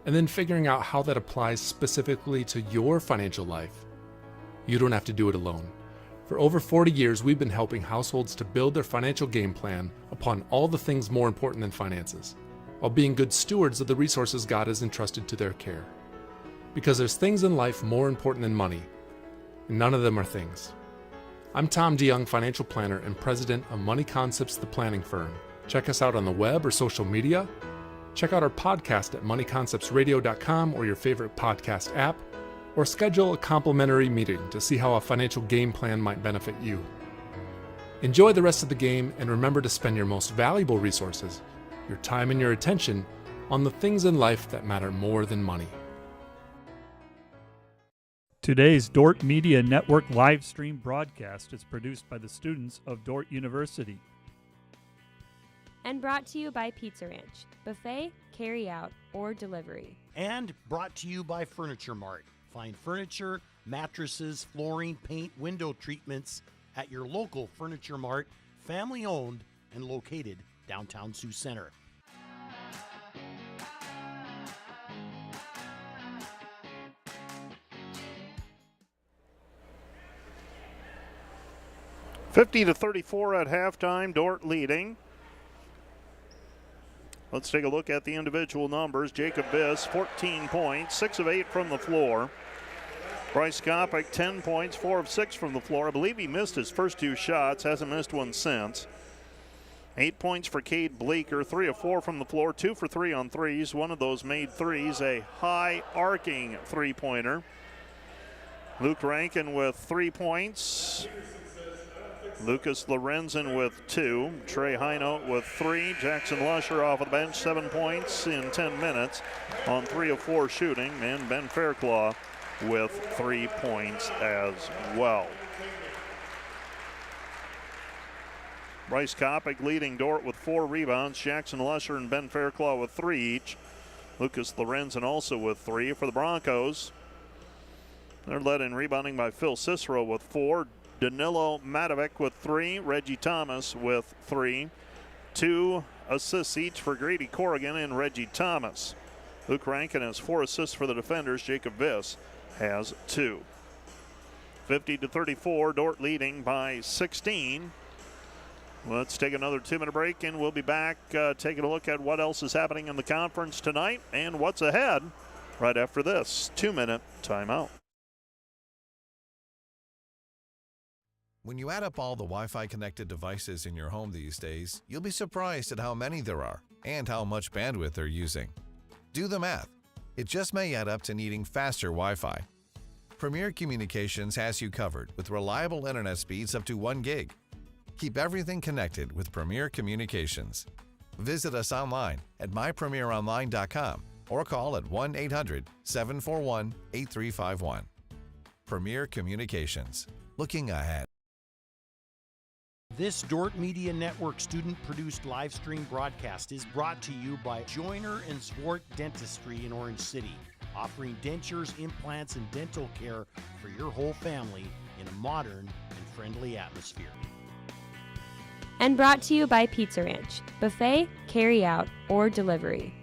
and then figuring out how that applies specifically to your financial life, you don't have to do it alone. For over 40 years, we've been helping households to build their financial game plan upon all the things more important than finances, while being good stewards of the resources God has entrusted to their care. Because there's things in life more important than money, and none of them are things. I'm Tom DeYoung, financial planner and president of Money Concepts, the planning firm. Check us out on the web or social media. Check out our podcast at moneyconceptsradio.com or your favorite podcast app, or schedule a complimentary meeting to see how a financial game plan might benefit you. Enjoy the rest of the game, and remember to spend your most valuable resources, your time and your attention, on the things in life that matter more than money. Today's Dordt Media Network live stream broadcast is produced by the students of Dordt University. And brought to you by Pizza Ranch, buffet, carry out, or delivery. And brought to you by Furniture Mart. Find furniture, mattresses, flooring, paint, window treatments at your local Furniture Mart, family owned and located downtown Sioux Center. (50-34) at halftime. Dordt leading. Let's take a look at the individual numbers. Jacob Biss, 14 points, 6 of 8 from the floor. Bryce Kopic, 10 points, 4 of 6 from the floor. I believe he missed his first 2 shots, hasn't missed one since. 8 points for Cade Bleeker, 3 of 4 from the floor, 2 for 3 on threes. One of those made threes, a high arcing three-pointer. Luke Rankin with 3 points. Lucas Lorenzen with 2. Trey Highnote with 3. Jackson Lusher off of the bench, 7 points in 10 minutes on 3 of 4 shooting. And Ben Fairclaw with 3 points as well. Bryce Kopic leading Dordt with 4 rebounds. Jackson Lusher and Ben Fairclaw with 3 each. Lucas Lorenzen also with 3 for the Broncos. They're led in rebounding by Phil Cicero with 4. Danilo Madovic with 3. Reggie Thomas with 3. 2 assists each for Grady Corrigan and Reggie Thomas. Luke Rankin has 4 assists for the defenders. Jacob Viss has 2. 50-34, Dordt leading by 16. Let's take another 2-minute break, and we'll be back taking a look at what else is happening in the conference tonight and what's ahead right after this 2-minute timeout. When you add up all the Wi-Fi connected devices in your home these days, you'll be surprised at how many there are and how much bandwidth they're using. Do the math. It just may add up to needing faster Wi-Fi. Premier Communications has you covered with reliable internet speeds up to 1 gig. Keep everything connected with Premier Communications. Visit us online at mypremieronline.com or call at 1-800-741-8351. Premier Communications. Looking ahead. This Dordt Media Network student-produced live stream broadcast is brought to you by Joyner and Zwart Dentistry in Orange City, offering dentures, implants, and dental care for your whole family in a modern and friendly atmosphere. And brought to you by Pizza Ranch, buffet, carry-out, or delivery.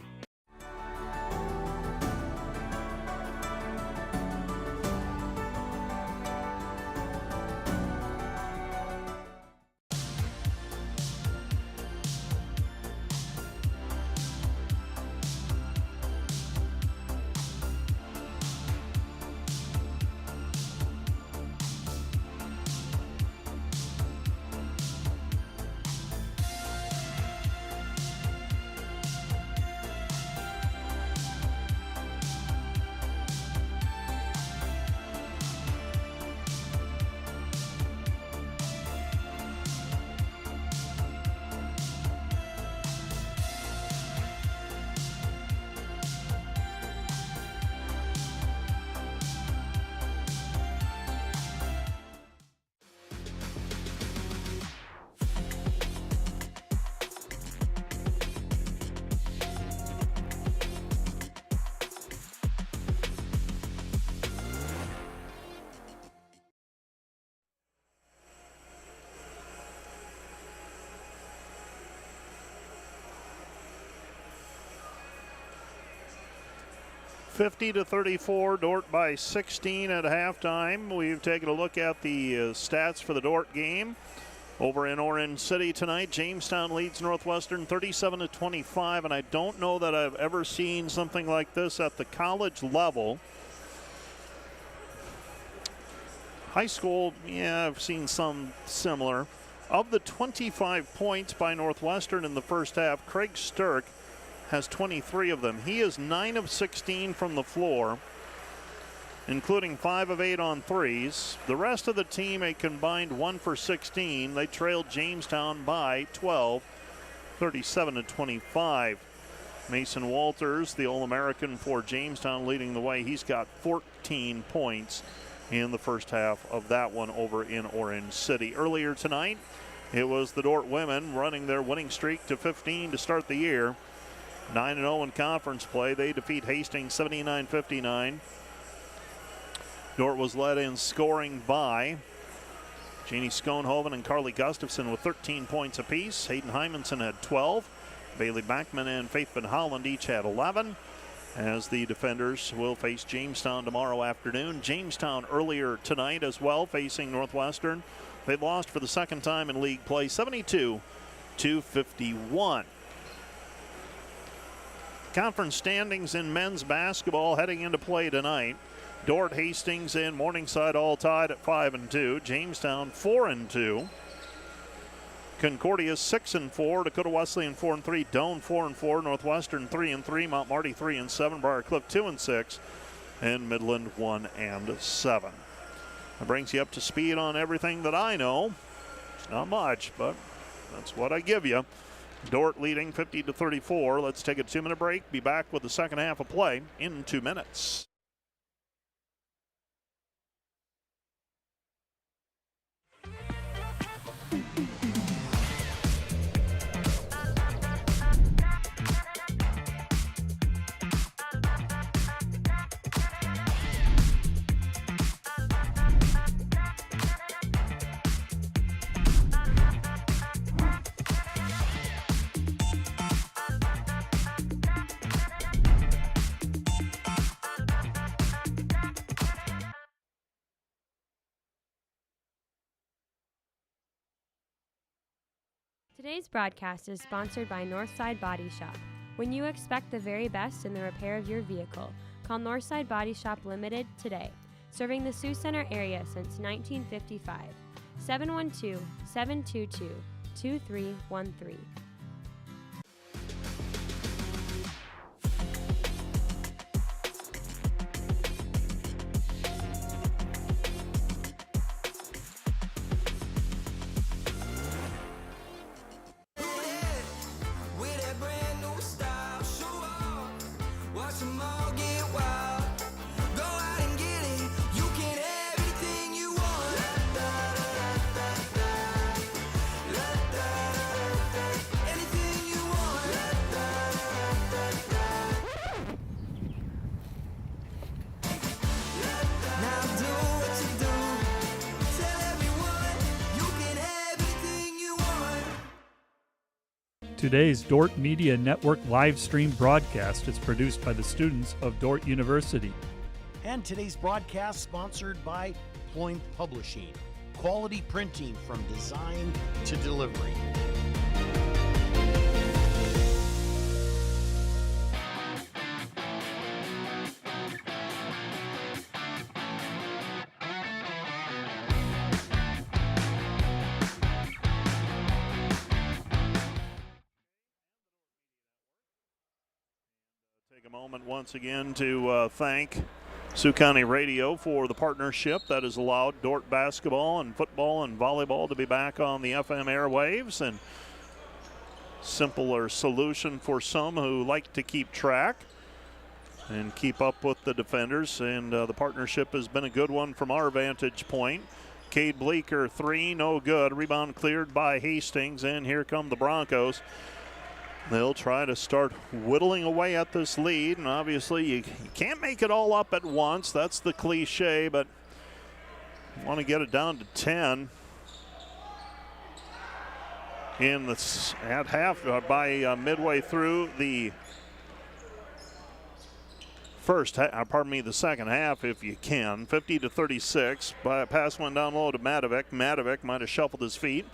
(50-34), Dordt by 16 at halftime. We've taken a look at the stats for the Dordt game. Over in Orange City tonight, Jamestown leads Northwestern 37-25, and I don't know that I've ever seen something like this at the college level. High school, yeah, I've seen some similar. Of the 25 points by Northwestern in the first half, Craig Sturck has 23 of them. He is 9 of 16 from the floor, including 5 of 8 on threes. The rest of the team a combined 1 for 16. They trailed Jamestown by 12, 37-25. Mason Walters, the All-American for Jamestown, leading the way. He's got 14 points in the first half of that one over in Orange City. Earlier tonight, it was the Dordt women running their winning streak to 15 to start the year. 9-0 in conference play. They defeat Hastings 79-59. Dordt was led in scoring by Jeannie Schoenhoven and Carly Gustafson with 13 points apiece. Hayden Hymanson had 12. Bailey Backman and Faith Van Holland each had 11. As the defenders will face Jamestown tomorrow afternoon. Jamestown earlier tonight as well, facing Northwestern. They lost for the second time in league play, 72-51. Conference standings in men's basketball heading into play tonight. Dordt, Hastings, and Morningside all tied at 5-2. Jamestown 4-2. Concordia 6-4. Dakota Wesleyan 4-3. Doane 4-4. Northwestern 3-3. Mount Marty 3-7. Briarcliff 2-6. And Midland 1-7. That brings you up to speed on everything that I know. It's not much, but that's what I give you. Dordt leading 50-34. Let's take a 2-minute break. Be back with the second half of play in 2 minutes. Today's broadcast is sponsored by Northside Body Shop. When you expect the very best in the repair of your vehicle, call Northside Body Shop Limited today. Serving the Sioux Center area since 1955. 712-722-2313. Today's Dordt Media Network live stream broadcast is produced by the students of Dordt University. And today's broadcast sponsored by Ployne Publishing. Quality printing from design to delivery. Take a moment once again to thank Sioux County Radio for the partnership that has allowed Dordt basketball and football and volleyball to be back on the FM airwaves, and simpler solution for some who like to keep track and keep up with the defenders, and the partnership has been a good one from our vantage point. Cade Bleeker, three, no good. Rebound cleared by Hastings, and here come the Broncos. They'll try to start whittling away at this lead, and obviously you can't make it all up at once. That's the cliche, but you want to get it down to 10 in the at half by midway through the the second half, if you can. 50-36. Pass went down low to Madovic. Madovic might have shuffled his feet.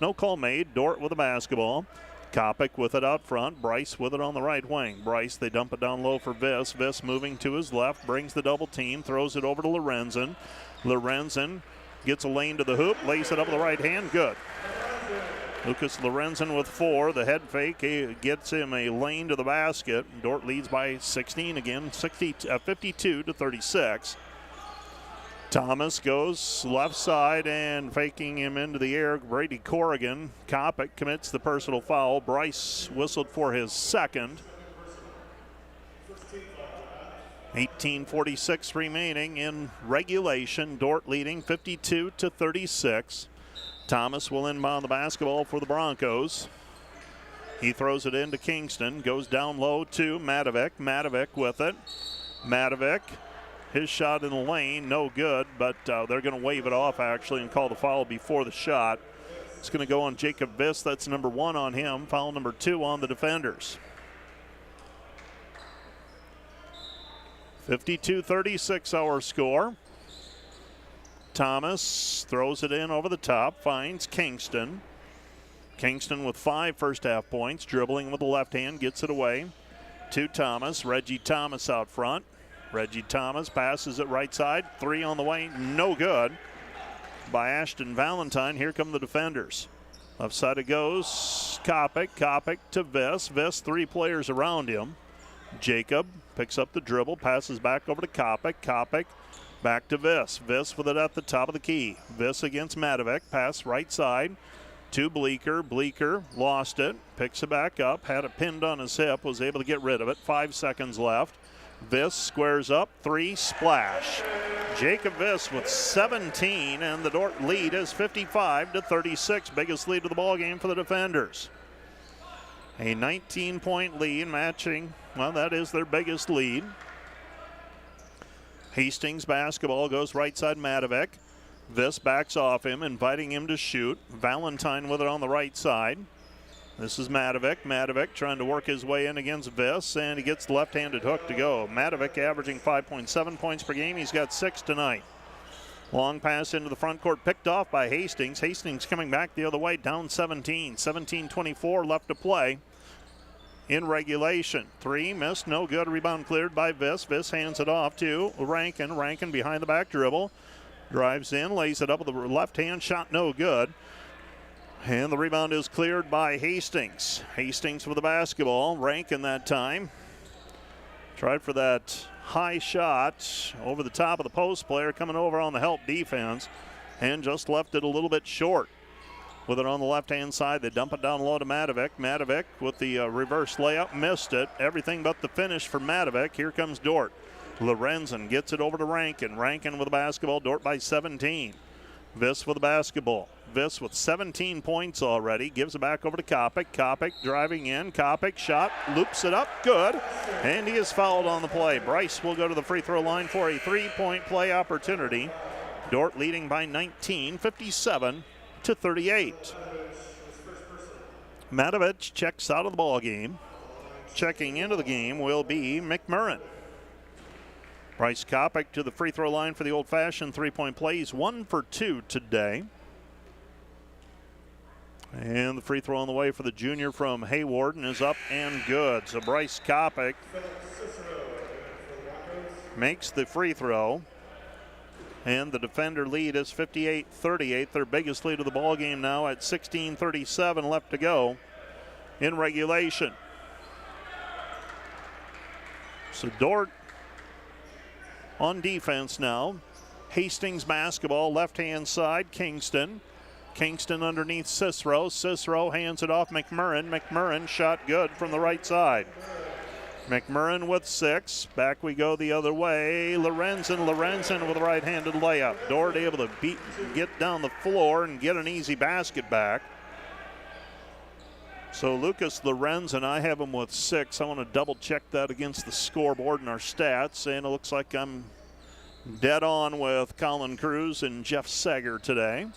No call made. Dordt with the basketball. Kopic with it out front. Bryce with it on the right wing. Bryce, they dump it down low for Viss. Viss moving to his left, brings the double team, throws it over to Lorenzen. Lorenzen gets a lane to the hoop, lays it up with the right hand. Good. Lucas Lorenzen with 4. The head fake gets him a lane to the basket. Dordt leads by 16 again, 52-36. Thomas goes left side and faking him into the air. Brady Corrigan. Kopic commits the personal foul. Bryce whistled for his second. 18:46 remaining in regulation. Dordt leading 52-36. Thomas will inbound the basketball for the Broncos. He throws it into Kingston. Goes down low to Madovic. Madovic with it. Madovic. His shot in the lane, no good, but they're going to wave it off, actually, and call the foul before the shot. It's going to go on Jacob Viss. That's number 1 on him. Foul number 2 on the defenders. 52-36 our score. Thomas throws it in over the top, finds Kingston. Kingston with 5 first-half points, dribbling with the left hand, gets it away to Thomas. Reggie Thomas out front. Reggie Thomas passes it right side. 3 on the way, no good by Ashton Valentine. Here come the defenders. Left side it goes. Kopic. Kopic to Viss. Viss, 3 players around him. Jacob picks up the dribble, passes back over to Kopic. Kopic back to Viss. Viss with it at the top of the key. Viss against Madovic. Pass right side to Bleeker. Bleeker lost it. Picks it back up. Had it pinned on his hip. Was able to get rid of it. 5 seconds left. Viss squares up, 3, splash. Jacob Viss with 17, and the Dordt lead is 55-36. Biggest lead of the ball game for the defenders. A 19-point lead matching, well, that is their biggest lead. Hastings basketball goes right side Madovic. Viss backs off him, inviting him to shoot. Valentine with it on the right side. This is Madovic. Madovic trying to work his way in against Viss, and he gets the left-handed hook to go. Madovic averaging 5.7 points per game. He's got 6 tonight. Long pass into the front court, picked off by Hastings. Hastings coming back the other way, down 17. 17-24 left to play in regulation. Three missed, no good. Rebound cleared by Viss. Viss hands it off to Rankin. Rankin behind the back dribble. Drives in, lays it up with the left hand shot, no good. And the rebound is cleared by Hastings. Hastings with the basketball. Rankin that time. Tried for that high shot over the top of the post player coming over on the help defense and just left it a little bit short. With it on the left-hand side, they dump it down low to Madovic. Madovic with the reverse layup, missed it. Everything but the finish for Madovic. Here comes Dordt. Lorenzen gets it over to Rankin. Rankin with the basketball. Dordt by 17. Viss with the basketball. Viss with 17 points already. Gives it back over to Kopic. Kopic driving in. Kopic shot. Loops it up. Good. And he is fouled on the play. Bryce will go to the free throw line for a three-point play opportunity. Dordt leading by 19, 57-38. Madovic checks out of the ball game. Checking into the game will be McMurrin. Bryce Kopic to the free throw line for the old-fashioned three-point play. He's 1 for 2 today. And the free throw on the way for the junior from Haywarden is up and good. So Bryce Kopic makes the free throw. And the defender lead is 58-38, their biggest lead of the ball game now at 16:37 left to go in regulation. So Dordt on defense now. Hastings basketball, left-hand side, Kingston. Kingston underneath Cicero. Cicero hands it off McMurrin. McMurrin shot good from the right side. McMurrin with 6. Back we go the other way. Lorenzen with a right-handed layup. Dordt able to get down the floor and get an easy basket back. So Lucas Lorenzen, I have him with 6. I want to double check that against the scoreboard and our stats. And it looks like I'm dead on with Colin Cruz and Jeff Sager today.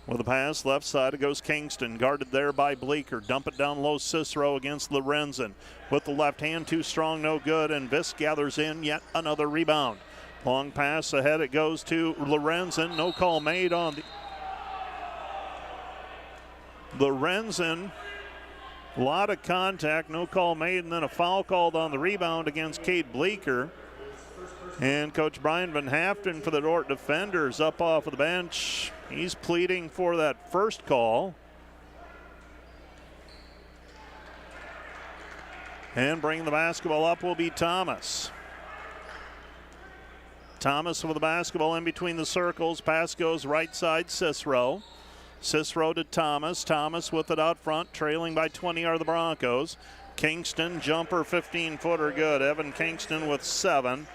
With a pass, left side, it goes Kingston, guarded there by Bleeker. Dump it down low, Cicero against Lorenzen. With the left hand, too strong, no good, and Viss gathers in yet another rebound. Long pass ahead, it goes to Lorenzen. No call made on the Lorenzen. A lot of contact, no call made, and then a foul called on the rebound against Cade Bleeker. And Coach Brian Van Haften for the Dordt defenders up off of the bench. He's pleading for that first call. And bringing the basketball up will be Thomas. Thomas with the basketball in between the circles. Pass goes right side, Cicero. Cicero to Thomas. Thomas with it out front, trailing by 20 are the Broncos. Kingston, jumper, 15-footer, good. Evan Kingston with 7.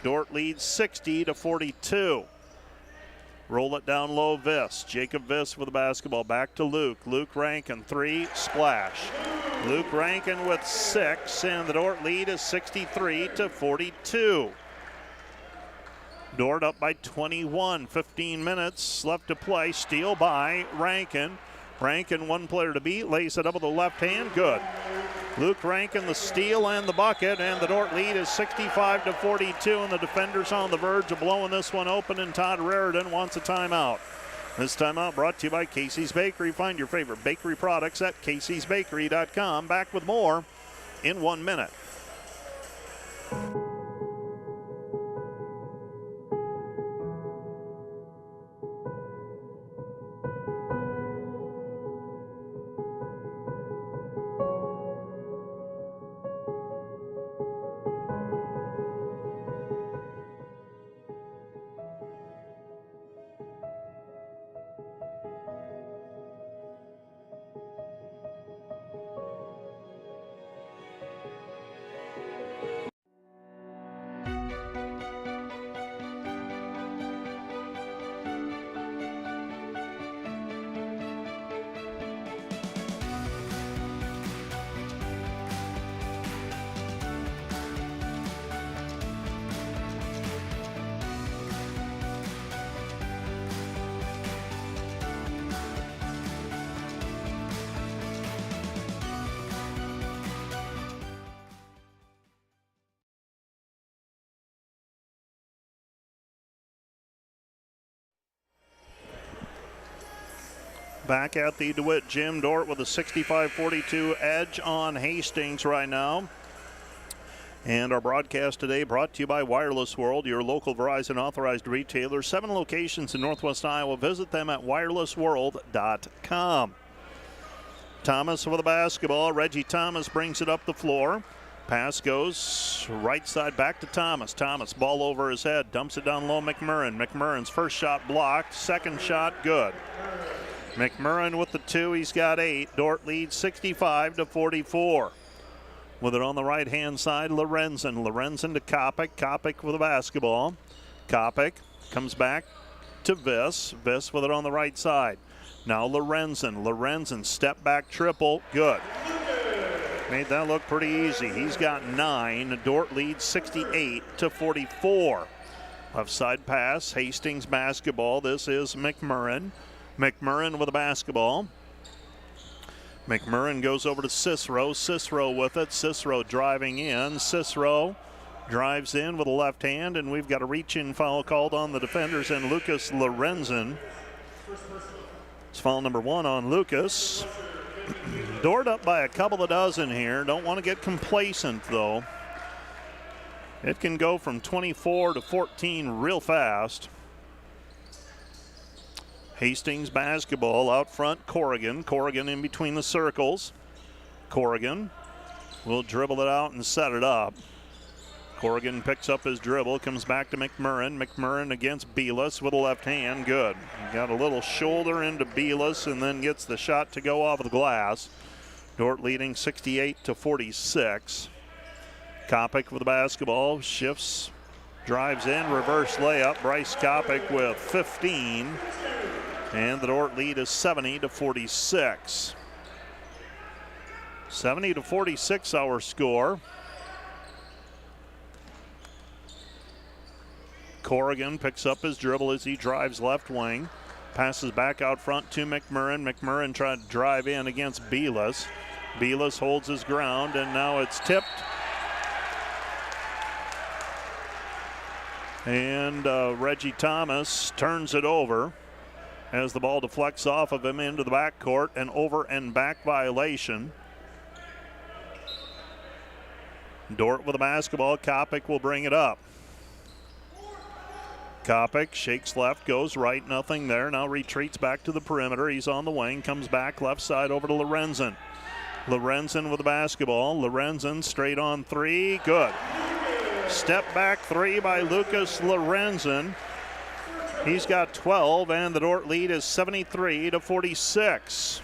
Dordt leads 60-42. Roll it down low, Viss. Jacob Viss with the basketball. Back to Luke. Luke Rankin, 3, splash. Luke Rankin with 6, and the Dordt lead is 63-42. Dordt up by 21, 15 minutes left to play. Steal by Rankin. Rankin, one player to beat, lays it up with the left hand, good. Luke Rankin, the steal and the bucket, and the Dordt lead is 65-42, and the defenders on the verge of blowing this one open, and Todd Raridan wants a timeout. This timeout brought to you by Casey's Bakery. Find your favorite bakery products at caseysbakery.com. Back with more in 1 minute. Back at the DeWitt Gym, Dordt with a 65-42 edge on Hastings right now. And our broadcast today brought to you by Wireless World, your local Verizon authorized retailer. 7 locations in Northwest Iowa. Visit them at wirelessworld.com. Thomas with the basketball. Reggie Thomas brings it up the floor. Pass goes right side back to Thomas. Thomas, ball over his head, dumps it down low. McMurrin. McMurrin's first shot blocked. Second shot good. McMurrin with the 2. He's got 8. Dordt leads 65-44. With it on the right-hand side, Lorenzen. Lorenzen to Kopic. Kopic with the basketball. Kopic comes back to Viss. Viss with it on the right side. Now Lorenzen. Lorenzen, step back triple. Good. Made that look pretty easy. He's got 9. Dordt leads 68-44. Left side pass. Hastings basketball. This is McMurrin. McMurrin with the basketball. McMurrin goes over to Cicero. Cicero with it. Cicero driving in. Cicero drives in with a left hand, and we've got a reach-in foul called on the defenders and Lucas Lorenzen. It's foul number 1 on Lucas. Dordt up by a couple of dozen here. Don't want to get complacent, though. It can go from 24 to 14 real fast. Hastings basketball out front, Corrigan. Corrigan in between the circles. Corrigan will dribble it out and set it up. Corrigan picks up his dribble, comes back to McMurrin. McMurrin against Belis with a left hand, good. Got a little shoulder into Belis and then gets the shot to go off of the glass. Dordt leading 68-46. Kopic with the basketball, shifts, drives in, reverse layup. Bryce Kopic with 15. And the Dordt lead is 70-46. 70-46 our score. Corrigan picks up his dribble as he drives left wing. Passes back out front to McMurrin. McMurrin tried to drive in against Belis. Belis holds his ground, and now it's tipped. And Reggie Thomas turns it over as the ball deflects off of him into the backcourt. An over and back violation. Dordt with the basketball. Kopic will bring it up. Kopic shakes left, goes right, nothing there. Now retreats back to the perimeter. He's on the wing, comes back left side over to Lorenzen. Lorenzen with the basketball. Lorenzen straight on 3, good. Step back 3 by Lucas Lorenzen. He's got 12, and the Dordt lead is 73-46.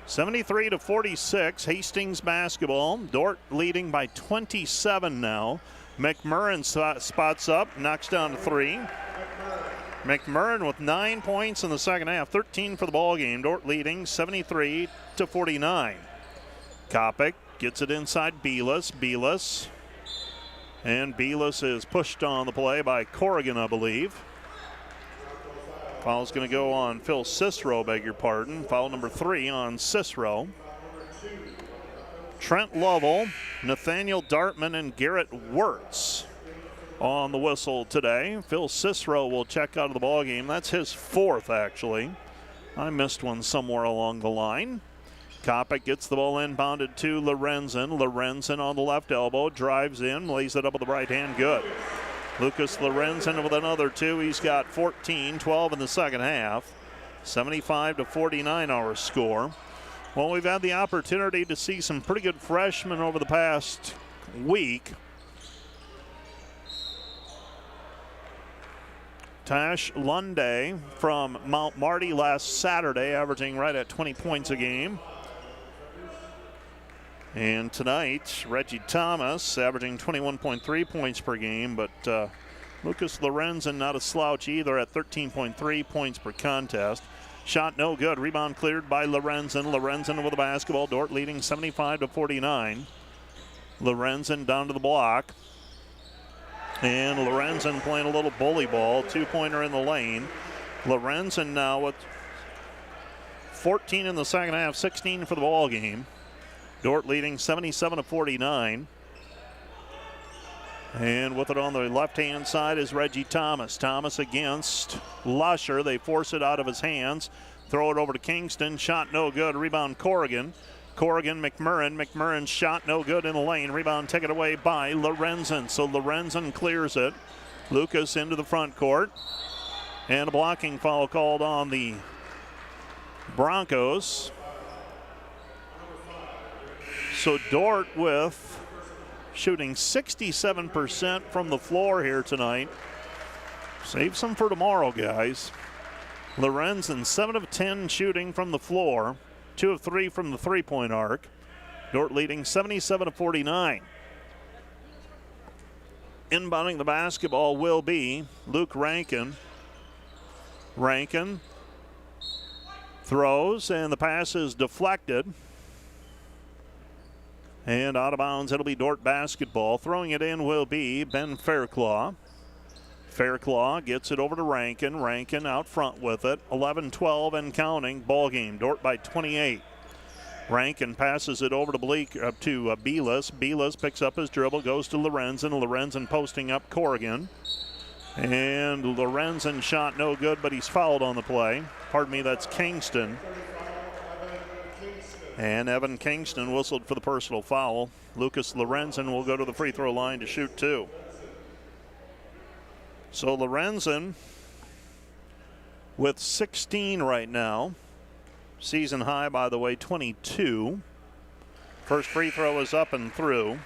73-46, Hastings basketball. Dordt leading by 27 now. McMurrin spots up, knocks down to 3. McMurrin with 9 points in the second half, 13 for the ball game. Dordt leading 73-49. Kopic gets it inside Belis. Belis. And Belis is pushed on the play by Corrigan, I believe. Foul's going to go on Phil Cicero, beg your pardon. Foul number 3 on Cicero. Trent Lovell, Nathaniel Dartman, and Garrett Wirtz on the whistle today. Phil Cicero will check out of the ball game. That's his 4th, actually. I missed one somewhere along the line. Kopic gets the ball inbounded to Lorenzen. Lorenzen on the left elbow, drives in, lays it up with the right hand, good. Lucas Lorenzen with another 2. He's got 14, 12 in the second half. 75-49 our score. Well, we've had the opportunity to see some pretty good freshmen over the past week. Tash Lunday from Mount Marty last Saturday, averaging right at 20 points a game. And tonight, Reggie Thomas averaging 21.3 points per game, but Lucas Lorenzen not a slouch either at 13.3 points per contest. Shot no good. Rebound cleared by Lorenzen. Lorenzen with the basketball. Dordt leading 75-49. Lorenzen down to the block. And Lorenzen playing a little bully ball. 2-pointer in the lane. Lorenzen now with 14 in the second half, 16 for the ball game. Dordt leading 77-49. And with it on the left-hand side is Reggie Thomas. Thomas against Lusher. They force it out of his hands. Throw it over to Kingston. Shot no good. Rebound Corrigan. Corrigan, McMurrin. McMurrin's shot no good in the lane. Rebound taken away by Lorenzen. So Lorenzen clears it. Lucas into the front court. And a blocking foul called on the Broncos. So Dordt with shooting 67% from the floor here tonight. Save some for tomorrow, guys. Lorenzen 7 of 10 shooting from the floor, 2 of 3 from the three-point arc. Dordt leading 77-49. Inbounding the basketball will be Luke Rankin. Rankin throws, and the pass is deflected. And out of bounds, it'll be Dordt basketball. Throwing it in will be Ben Fairclough. Fairclough gets it over to Rankin. Rankin out front with it. 11-12 and counting. Ball game. Dordt by 28. Rankin passes it over to Belis. Belis picks up his dribble, goes to Lorenzen. Lorenzen posting up Corrigan. And Lorenzen shot no good, but he's fouled on the play. Pardon me, that's Kingston. And Evan Kingston whistled for the personal foul. Lucas Lorenzen will go to the free throw line to shoot 2. So Lorenzen with 16 right now. Season high, by the way, 22. First free throw is up and through.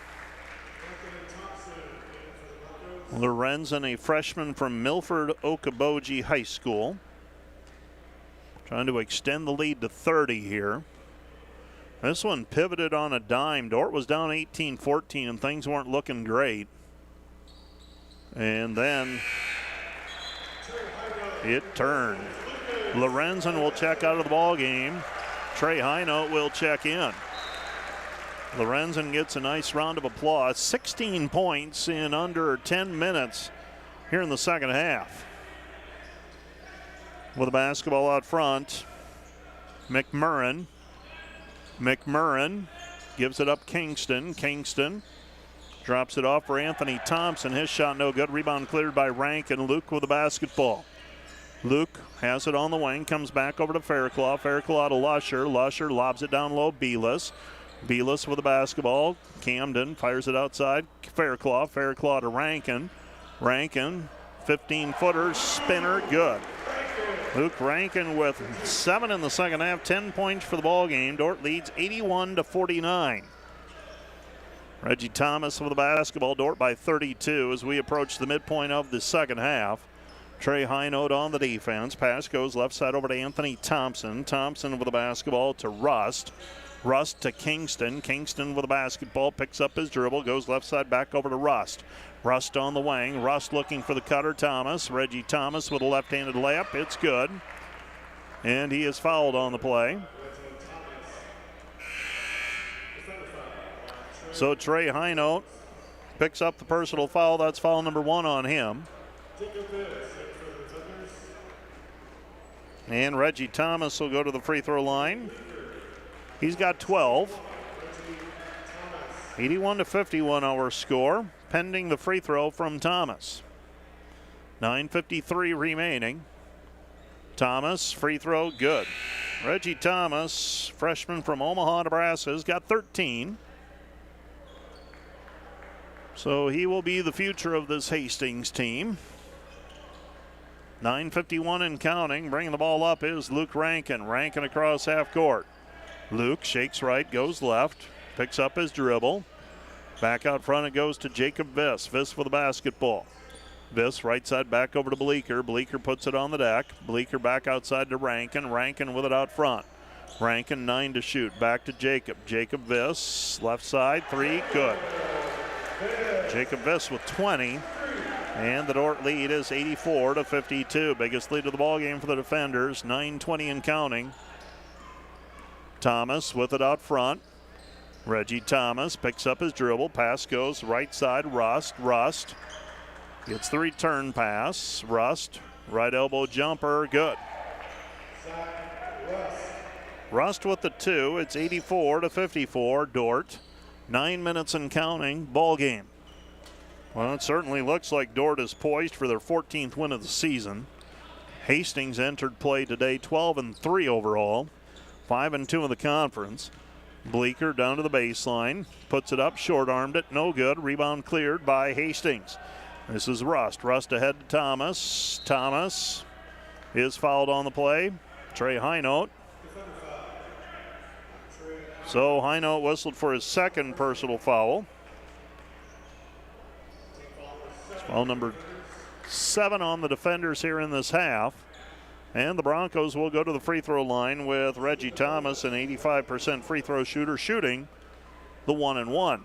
Lorenzen, a freshman from Milford Okoboji High School. Trying to extend the lead to 30 here. This one pivoted on a dime. Dordt was down 18-14 and things weren't looking great. And then it turned. Lorenzen will check out of the ball game. Trey Hinote will check in. Lorenzen gets a nice round of applause. 16 points in under 10 minutes here in the second half. With the basketball out front, McMurrin. McMurrin gives it up Kingston. Kingston drops it off for Anthony Thompson. His shot no good. Rebound cleared by Rankin. Luke with the basketball. Luke has it on the wing. Comes back over to Fairclough. Fairclough to Lusher. Lusher lobs it down low. Belis. Belis with the basketball. Camden fires it outside. Fairclough. Fairclough to Rankin. Rankin, 15-footer, spinner, good. Luke Rankin with 7 in the second half, 10 points for the ball game. Dordt leads 81-49. Reggie Thomas with the basketball. Dordt by 32 as we approach the midpoint of the second half. Trey Hinote on the defense. Pass goes left side over to Anthony Thompson. Thompson with the basketball to Rust. Rust to Kingston. Kingston with the basketball, picks up his dribble, goes left side back over to Rust. Rust on the wing. Rust looking for the cutter, Thomas. Reggie Thomas with a left-handed layup. It's good. And he is fouled on the play. So Trey Hinote picks up the personal foul. That's foul number 1 on him. And Reggie Thomas will go to the free throw line. He's got 12. 81-51 our score, pending the free throw from Thomas. 9:53 remaining. Thomas, free throw, good. Reggie Thomas, freshman from Omaha, Nebraska, has got 13. So he will be the future of this Hastings team. 9:51 and counting. Bringing the ball up is Luke Rankin. Rankin across half court. Luke shakes right, goes left, picks up his dribble. Back out front it goes to Jacob Viss. Viss for the basketball. Viss right side back over to Bleeker. Bleeker puts it on the deck. Bleeker back outside to Rankin. Rankin with it out front. Rankin 9 to shoot. Back to Jacob. Jacob Viss, left side, 3, good. Jacob Viss with 20. And the Dordt lead is 84-52. Biggest lead of the ball game for the defenders. 9:20 and counting. Thomas with it out front. Reggie Thomas picks up his dribble. Pass goes right side. Rust. Rust gets the return pass. Rust, right elbow jumper, good. Rust with the 2. It's 84-54. Dordt. 9 minutes and counting. Ball game. Well, it certainly looks like Dordt is poised for their 14th win of the season. Hastings entered play today 12-3 overall, 5-2 in the conference. Bleeker down to the baseline, puts it up, short-armed it, no good. Rebound cleared by Hastings. This is Rust. Rust ahead to Thomas. Thomas is fouled on the play. Trey Highnote. So Highnote whistled for his second personal foul. It's foul number 7 on the defenders here in this half. And the Broncos will go to the free throw line with Reggie Thomas, an 85% free throw shooter, shooting the 1-and-1.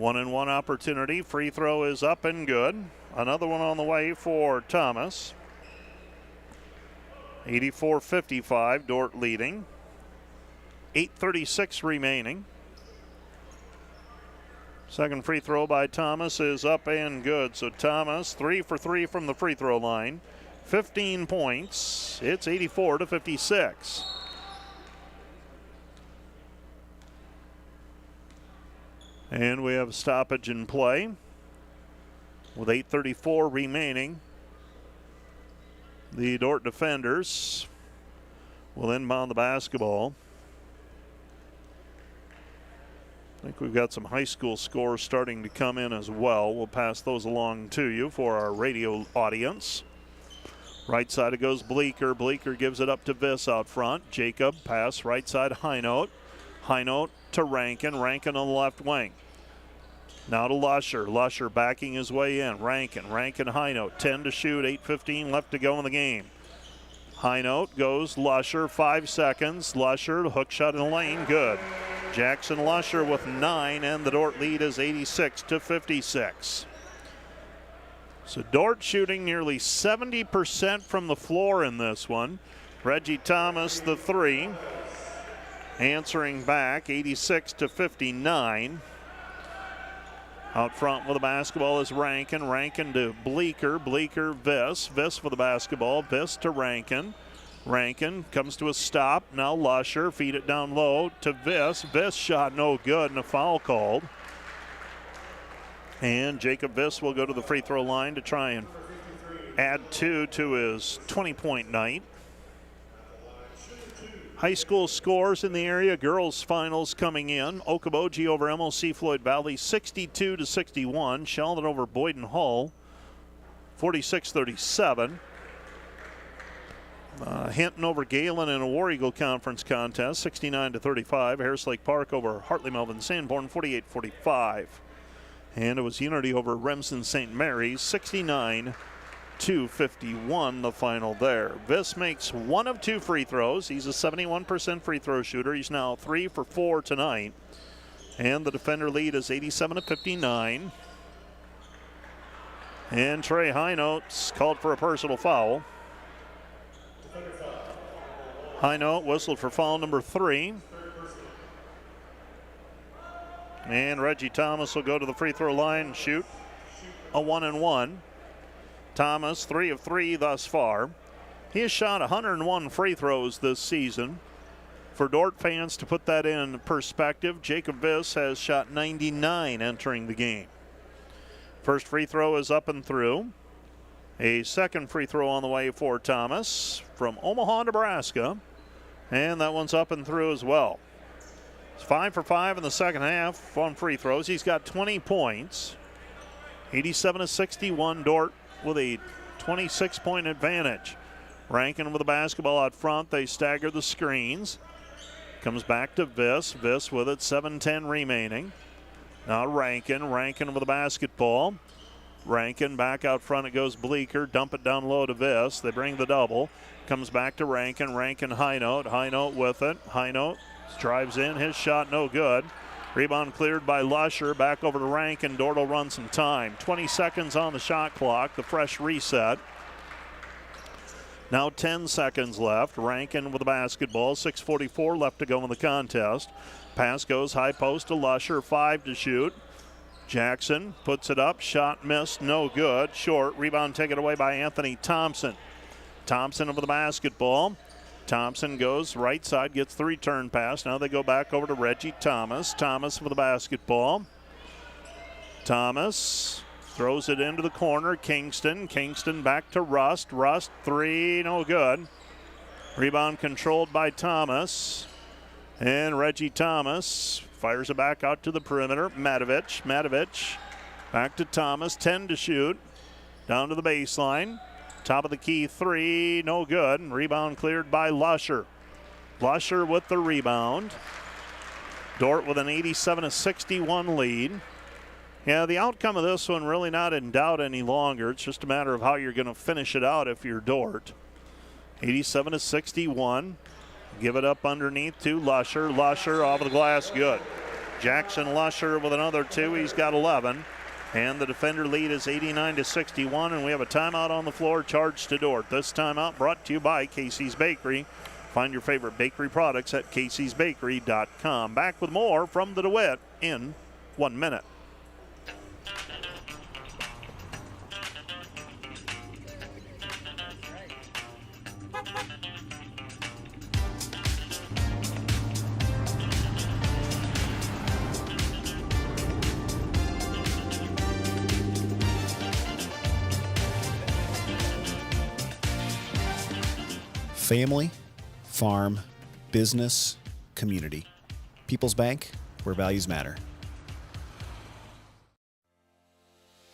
1-and-1 opportunity. Free throw is up and good. Another one on the way for Thomas. 84-55, Dordt leading. 8:36 remaining. Second free throw by Thomas is up and good. So Thomas 3 for 3 from the free throw line. 15 points. It's 84-56. And we have a stoppage in play with 8:34 remaining. The Dordt defenders will inbound the basketball. I think we've got some high school scores starting to come in as well. We'll pass those along to you for our radio audience. Right side it goes Bleeker. Bleeker gives it up to Viss out front. Jacob pass right side Highnote. Highnote to Rankin. Rankin on the left wing. Now to Lusher. Lusher backing his way in. Rankin Highnote. 10 to shoot. 8:15 left to go in the game. Highnote goes Lusher. 5 seconds. Lusher hook shot in the lane. Good. Jackson Lusher with 9, and the Dordt lead is 86-56. So Dordt shooting nearly 70% from the floor in this one. Reggie Thomas, the 3, answering back, 86-59. Out front with the basketball is Rankin. Rankin to Bleeker. Bleeker, Viss. Viss for the basketball. Viss to Rankin. Rankin comes to a stop. Now Lusher. Feed it down low to Viss. Viss shot no good and a foul called. And Jacob Viss will go to the free throw line to try and add 2 to his 20-point night. High school scores in the area. Girls finals coming in. Okoboji over MLC Floyd Valley 62-61. Sheldon over Boyden Hull 46-37. Hinton over Galen in a War Eagle Conference contest, 69-35. Harris Lake Park over Hartley Melvin Sanborn, 48-45. And it was Unity over Remsen St. Mary's, 69-51, the final there. Viss makes 1 of 2 free throws. He's a 71% free throw shooter. He's now 3 for 4 tonight. And the defender lead is 87-59. And Trey Highnote's called for a personal foul. Highnote whistled for foul number 3. And Reggie Thomas will go to the free throw line and shoot a 1-and-1. Thomas 3 of 3 thus far. He has shot 101 free throws this season. For Dordt fans to put that in perspective, Jacob Viss has shot 99 entering the game. First free throw is up and through. A second free throw on the way for Thomas from Omaha, Nebraska. And that one's up and through as well. It's 5 for 5 in the second half on free throws. He's got 20 points. 87-61, Dordt with a 26-point advantage. Rankin with the basketball out front. They stagger the screens. Comes back to Viss. Viss with it, 7:10 remaining. Now Rankin with the basketball. Rankin back out front. It goes Bleeker. Dump it down low to Viss. They bring the double. Comes back to Rankin. Highnote. Highnote with it. Highnote drives in. His shot no good. Rebound cleared by Lusher. Back over to Rankin. Dordt will run some time. 20 seconds on the shot clock. The fresh reset. Now 10 seconds left. Rankin with the basketball. 6:44 left to go in the contest. Pass goes high post to Lusher. 5 to shoot. Jackson puts it up. Shot missed. No good. Short. Rebound taken away by Anthony Thompson. Thompson over the basketball. Thompson goes right side, gets the return pass. Now they go back over to Reggie Thomas. Thomas with the basketball. Thomas Throws it into the corner. Kingston back to Rust. Rust, three, no good. Rebound controlled by Thomas. And Reggie Thomas fires it back out to the perimeter. Matovich back to Thomas. 10 to shoot. Down to the baseline. Top of the key three, no good. Rebound cleared by Lusher. Lusher with the rebound. Dordt with an 87-61 lead. Yeah, the outcome of this one really not in doubt any longer. It's just a matter of how you're going to finish it out if you're Dordt. 87-61. Give it up underneath to Lusher. Lusher off of the glass, good. Jackson Lusher with another two. He's got 11. And the defender lead is 89-61, and we have a timeout on the floor charged to Dordt. This timeout brought to you by Casey's Bakery. Find your favorite bakery products at caseysbakery.com. Back with more from the DeWitt in 1 minute. Family, farm, business, community. People's Bank, where values matter.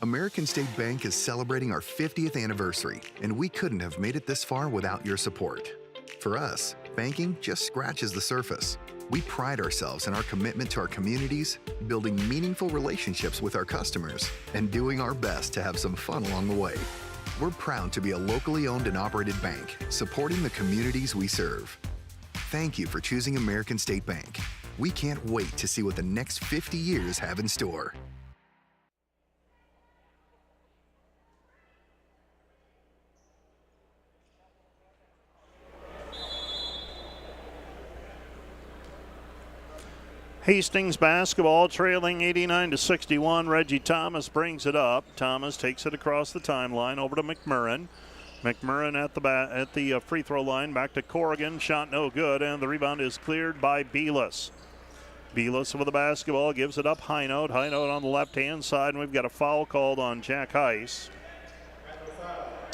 American State Bank is celebrating our 50th anniversary, and we couldn't have made it this far without your support. For us, banking just scratches the surface. We pride ourselves in our commitment to our communities, building meaningful relationships with our customers, and doing our best to have some fun along the way. We're proud to be a locally owned and operated bank, supporting the communities we serve. Thank you for choosing American State Bank. We can't wait to see what the next 50 years have in store. Hastings basketball trailing 89-61. Reggie Thomas brings it up. Thomas takes it across the timeline over to McMurrin. McMurrin at the free throw line. Back to Corrigan. Shot no good, and the rebound is cleared by Belis. Belis with the basketball gives it up. High note on the left-hand side, and we've got a foul called on Jack Heiss.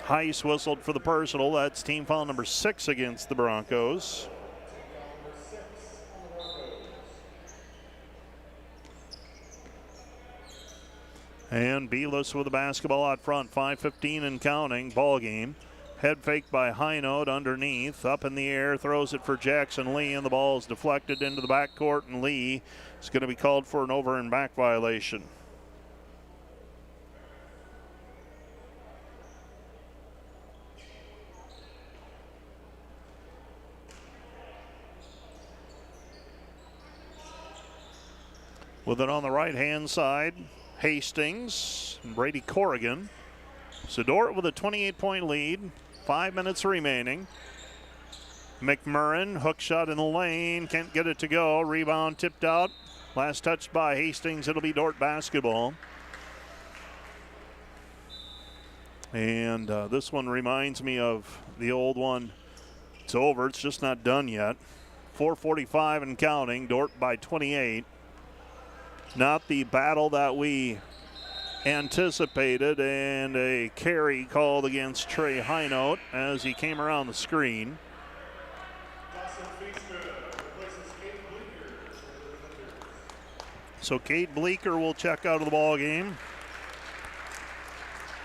Heiss whistled for the personal. That's team foul number 6 against the Broncos. And Belis with the basketball out front, 5:15 and counting, ball game. Head fake by Hynode underneath, up in the air, throws it for Jackson Lee, and the ball is deflected into the backcourt, and Lee is going to be called for an over and back violation. With it on the right-hand side, Hastings and Brady Corrigan. So Dordt with a 28-point lead, 5 minutes remaining. McMurrin, hook shot in the lane, can't get it to go. Rebound tipped out. Last touch by Hastings, it'll be Dordt basketball. And this one reminds me of the old one. It's over, it's just not done yet. 4:45 and counting, Dordt by 28. Not the battle that we anticipated, and a carry called against Trey Hynode as he came around the screen. So Cade Bleeker will check out of the ball game.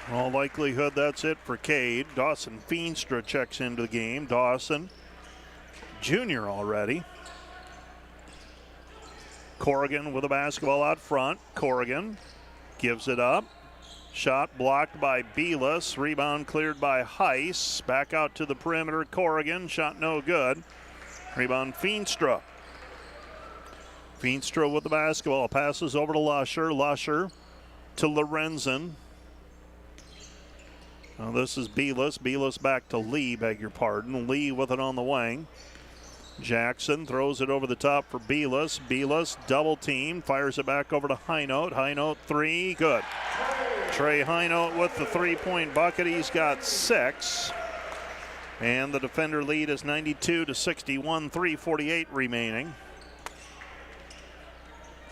In all likelihood, that's it for Cade. Dawson Feenstra checks into the game. Dawson, junior already. Corrigan with the basketball out front. Corrigan gives it up. Shot blocked by Belis. Rebound cleared by Heiss. Back out to the perimeter. Corrigan. Shot no good. Rebound Feenstra. Feenstra with the basketball. Passes over to Lusher. Lusher to Lorenzen. Now this is Belis. Belis back to Lee, beg your pardon. Lee with it on the wing. Jackson throws it over the top for Belis. Belis double team, fires it back over to Hynode. Hynode three, good. Trey Hynode with the 3-point bucket. He's got 6. And the defender lead is 92-61, 3:48 remaining.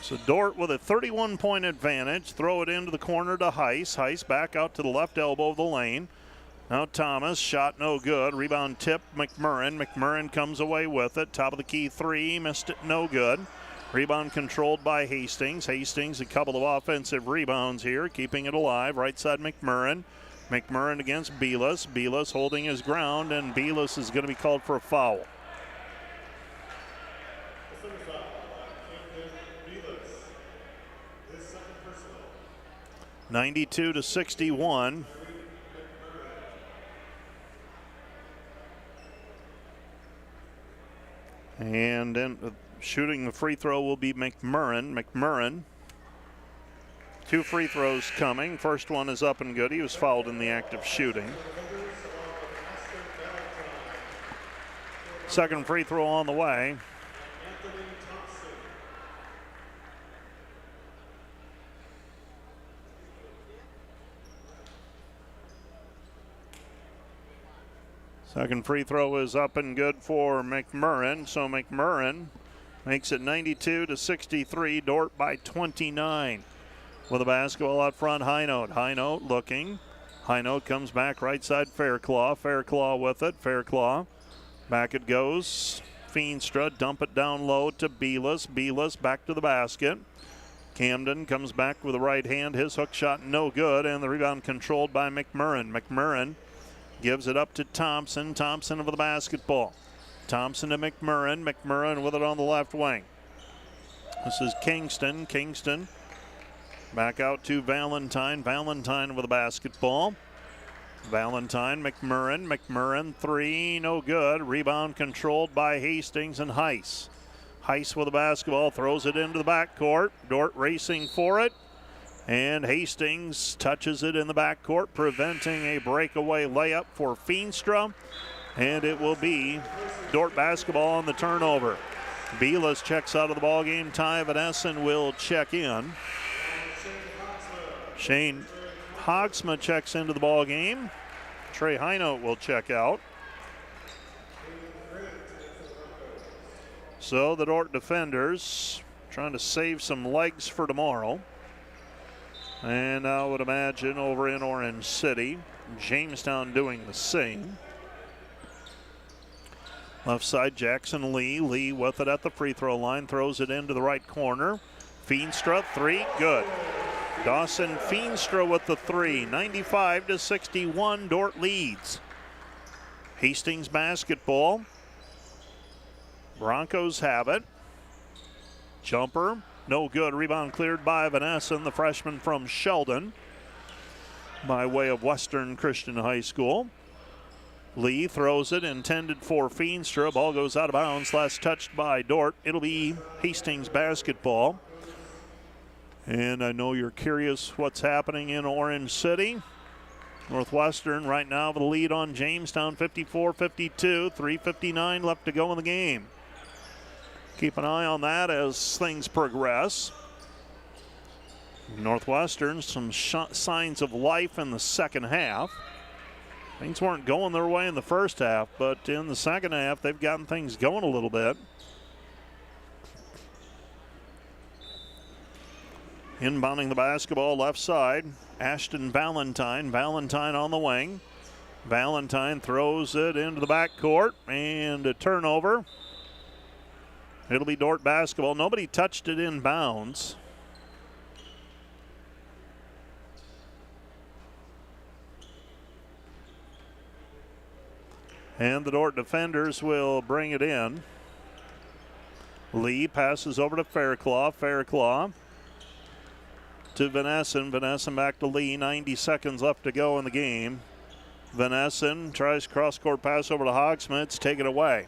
So Dordt with a 31-point advantage. Throw it into the corner to Heiss. Heiss back out to the left elbow of the lane. Now Thomas, shot no good. Rebound tip, McMurrin. McMurrin comes away with it. Top of the key three, missed it, no good. Rebound controlled by Hastings. Hastings, a couple of offensive rebounds here, keeping it alive. Right side, McMurrin. McMurrin against Belis. Belis holding his ground, and Belis is going to be called for a foul. 92-61. And then shooting the free throw will be McMurrin. McMurrin, 2 free throws coming. First one is up and good. He was fouled in the act of shooting. Second free throw on the way. Second free throw is up and good for McMurrin. So McMurrin makes it 92-63. Dordt by 29. With the basketball out front, Highnote. Highnote looking. Highnote comes back right side, Fairclaw. Fairclaw with it. Fairclaw. Back it goes. Feenstra, dump it down low to Belis. Belis back to the basket. Camden comes back with the right hand. His hook shot no good, and the rebound controlled by McMurrin. McMurrin gives it up to Thompson. Thompson over the basketball. Thompson to McMurrin. McMurrin with it on the left wing. This is Kingston. Kingston back out to Valentine. Valentine with the basketball. Valentine, McMurrin. McMurrin, three, no good. Rebound controlled by Hastings and Heiss. Heiss with the basketball, throws it into the backcourt. Dordt racing for it. And Hastings touches it in the backcourt, preventing a breakaway layup for Feenstra. And it will be Dordt basketball on the turnover. Belis checks out of the ballgame. Ty Van Essen will check in. Shane Hogsma checks into the ballgame. Trey Highnote will check out. So the Dordt defenders trying to save some legs for tomorrow. And I would imagine over in Orange City, Jamestown doing the same. Left side, Jackson Lee. Lee with it at the free throw line, throws it into the right corner. Feenstra, three, good. Dawson Feenstra with the three. 95-61, Dordt leads. Hastings basketball. Broncos have it. Jumper, no good. Rebound cleared by Van Essen, the freshman from Sheldon, by way of Western Christian High School. Lee throws it, intended for Feenstra. Ball goes out of bounds. Last touched by Dordt. It'll be Hastings basketball. And I know you're curious what's happening in Orange City. Northwestern right now with a lead on Jamestown, 54-52. 3:59 left to go in the game. Keep an eye on that as things progress. Northwestern, some signs of life in the second half. Things weren't going their way in the first half, but in the second half, they've gotten things going a little bit. Inbounding the basketball left side, Ashton Valentine. Valentine on the wing. Valentine throws it into the backcourt, and a turnover. It'll be Dordt basketball. Nobody touched it in bounds. And the Dordt defenders will bring it in. Lee passes over to Fairclaw. Fairclaw to Van Essen. Van Essen back to Lee. 90 seconds left to go in the game. Van Essen tries cross-court pass over to Hogsma. It's taken away.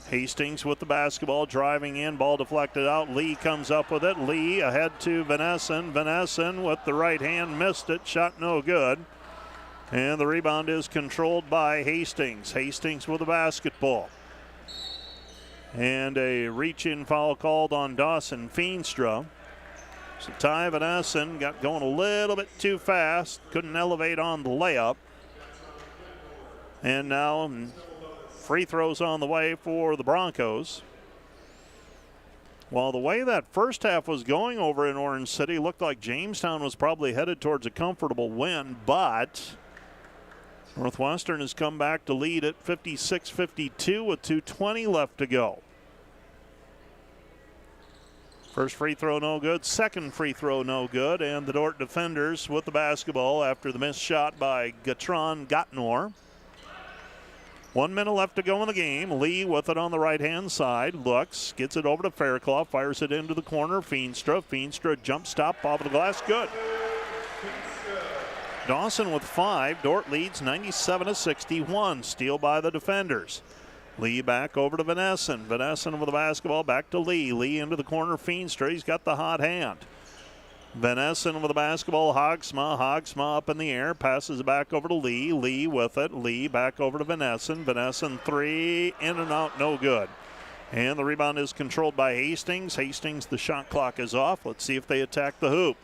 Hastings with the basketball, driving in, ball deflected out. Lee comes up with it. Lee ahead to Van Essen. Van Essen with the right hand, missed it, shot no good. And the rebound is controlled by Hastings. Hastings with the basketball. And a reach-in foul called on Dawson Feenstra. So Ty Van Essen got going a little bit too fast, couldn't elevate on the layup. And now free throws on the way for the Broncos. Well, the way that first half was going over in Orange City, looked like Jamestown was probably headed towards a comfortable win, but Northwestern has come back to lead at 56-52 with 2:20 left to go. First free throw no good, second free throw no good, and the Dordt defenders with the basketball after the missed shot by Gatron Gotnor. 1 minute left to go in the game. Lee with it on the right-hand side. Looks, gets it over to Fairclough, fires it into the corner. Feenstra jump stop off of the glass. Good. Dawson with 5. Dordt leads 97-61. Steal by the defenders. Lee back over to Vanessen. Vanessen with the basketball back to Lee. Lee into the corner. Feenstra, he's got the hot hand. Vanessen with the basketball. Hogsma up in the air. Passes it back over to Lee. Lee with it. Lee back over to Vanessen. Vanessen 3. In and out. No good. And the rebound is controlled by Hastings. Hastings, the shot clock is off. Let's see if they attack the hoop.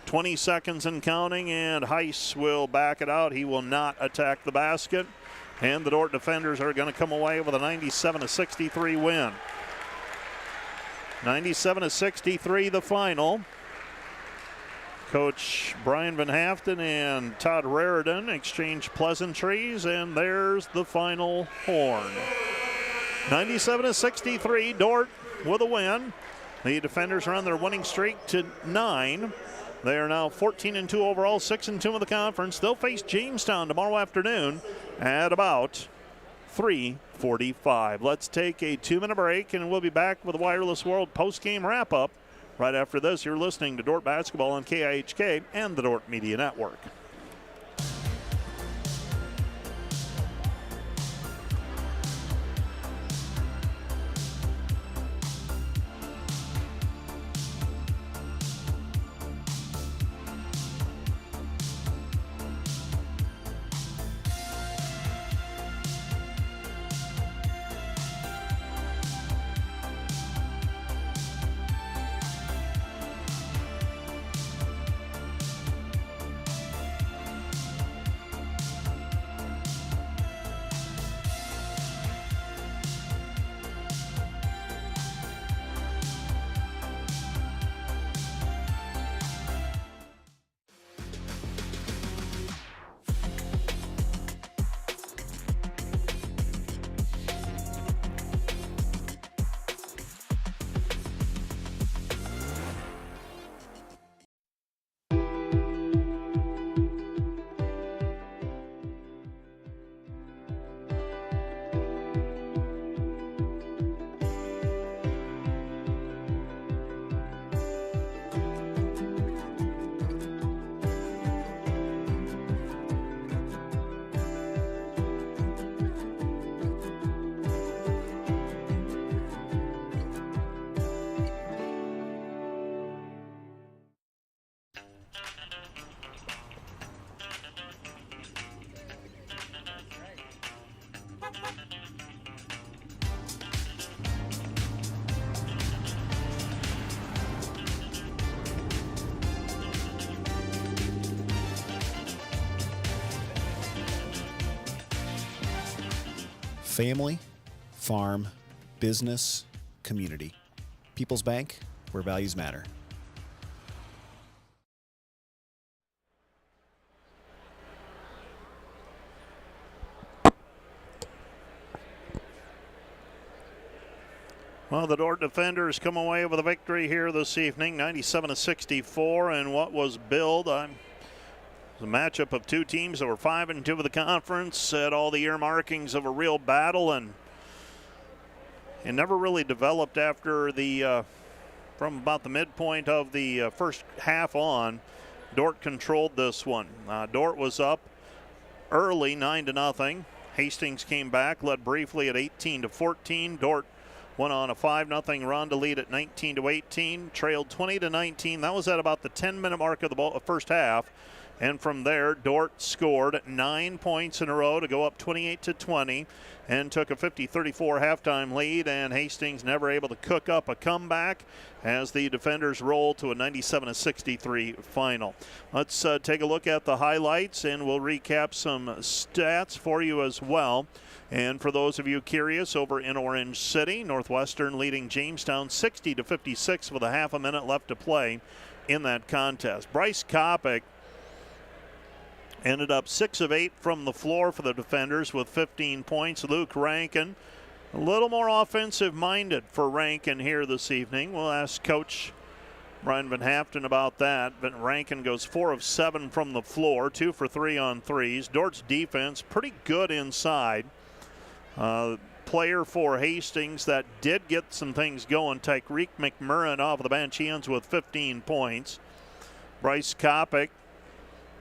20 seconds and counting. And Heiss will back it out. He will not attack the basket. And the Dordt defenders are going to come away with a 97-63 win. 97-63 the final. Coach Brian Van Haften and Todd Raridan exchange pleasantries, and there's the final horn. 97-63, Dordt with a win. The defenders are on their winning streak to 9. They are now 14-2 overall, 6-2 in the conference. They'll face Jamestown tomorrow afternoon at about 3:45. Let's take a 2-minute break, and we'll be back with the Wireless World post-game wrap-up. Right after this, you're listening to Dordt Basketball on KIHK and the Dordt Media Network. Family, farm, business, community. People's Bank, where values matter. Well, the Dordt defenders come away with a victory here this evening, 97-64, and what was billed a matchup of two teams that were 5-2 of the conference, had all the earmarkings of a real battle, and never really developed after the from about the midpoint of the first half on. Dordt controlled this one. Dordt was up early, 9-0. Hastings came back, led briefly at 18-14. Dordt went on a 5-0 run to lead at 19-18, trailed 20-19. That was at about the 10-minute mark of the first half. And from there, Dordt scored 9 points in a row to go up 28-20 and took a 50-34 halftime lead, and Hastings never able to cook up a comeback as the defenders roll to a 97-63 final. Let's take a look at the highlights, and we'll recap some stats for you as well. And for those of you curious, over in Orange City, Northwestern leading Jamestown 60-56 with a half a minute left to play in that contest. Bryce Kopic ended up 6 of 8 from the floor for the defenders with 15 points. Luke Rankin, a little more offensive-minded for Rankin here this evening. We'll ask Coach Brian Van Haften about that. But Rankin goes 4 of 7 from the floor, 2 for 3 on threes. Dordt's defense pretty good inside. Player for Hastings that did get some things going, Tyreek McMurrin off the bench. He ends with 15 points. Bryce Kopic,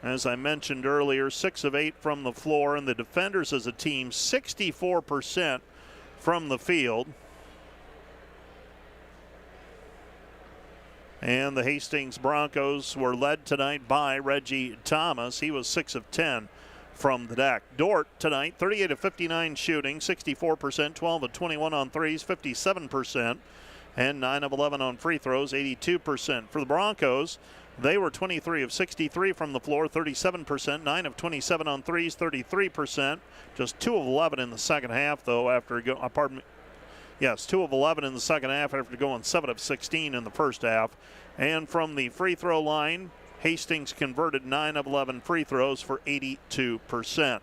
as I mentioned earlier, 6 of 8 from the floor, and the defenders as a team 64% from the field. And the Hastings Broncos were led tonight by Reggie Thomas. He was 6 of 10 from the deck. Dordt tonight, 38 of 59 shooting, 64%, 12 of 21 on threes, 57%, and 9 of 11 on free throws, 82%. For the Broncos, they were 23 of 63 from the floor, 37%, 9 of 27 on threes, 33%. Just 2 of 11 in the second half, though, after 2 of 11 in the second half after going 7 of 16 in the first half. And from the free throw line, Hastings converted 9 of 11 free throws for 82%.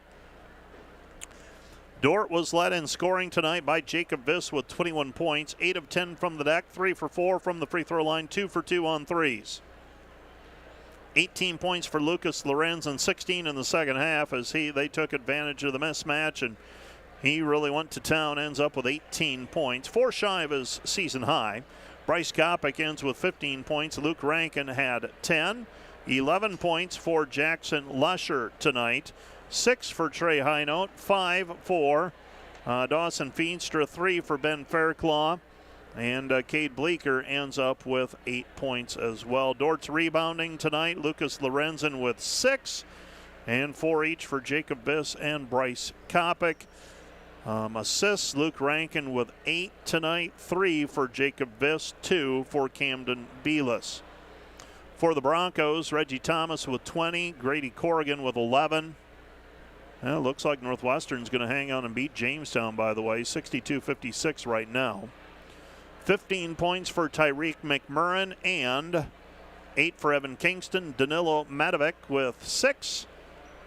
Dordt was led in scoring tonight by Jacob Viss with 21 points, 8 of 10 from the deck, 3 for 4 from the free throw line, 2 for 2 on threes. 18 points for Lucas Lorenz and 16 in the second half as they took advantage of the mismatch, and he really went to town, ends up with 18 points, 4 shy of his season high. Bryce Kopic ends with 15 points. Luke Rankin had 10. 11 points for Jackson Lusher tonight. 6 for Trey Highnote. 5 for Dawson Feenstra. 3 for Ben Fairclaw. And Cade Bleeker ends up with 8 points as well. Dordt's rebounding tonight. Lucas Lorenzen with 6. And 4 each for Jacob Viss and Bryce Kopic. Assists, Luke Rankin with 8 tonight, 3 for Jacob Viss, 2 for Camden Belis. For the Broncos, Reggie Thomas with 20, Grady Corrigan with 11. Well, looks like Northwestern's going to hang on and beat Jamestown, by the way, 62-56 right now. 15 points for Tyreek McMurrin and 8 for Evan Kingston. Danilo Madovic with 6.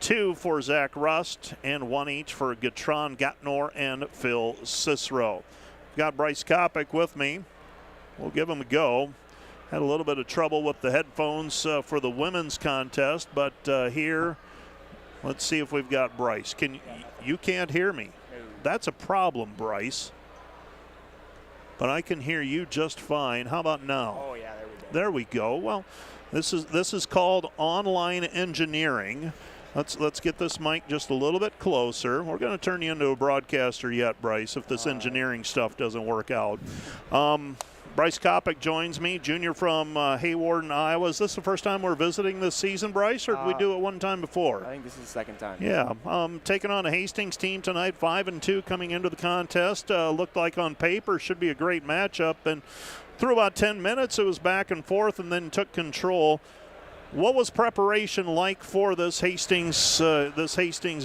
2 for Zach Rust, and 1 each for Gatron Gatnor and Phil Cicero. Got Bryce Kopic with me. We'll give him a go. Had a little bit of trouble with the headphones for the women's contest, but here, let's see if we've got Bryce. You can't hear me? That's a problem, Bryce. But I can hear you just fine. How about now? Oh yeah, there we go. There we go. Well, this is called online engineering. Let's get this mic just a little bit closer. We're going to turn you into a broadcaster yet, Bryce, if this engineering stuff doesn't work out. Bryce Kopic joins me, junior from Haywarden, Iowa. Is this the first time we're visiting this season, Bryce, or did we do it one time before? I think this is the second time. Yeah. Taking on a Hastings team tonight, 5-2 coming into the contest. Looked like on paper should be a great matchup. And through about 10 minutes, it was back and forth and then took control. What was preparation like for this Hastings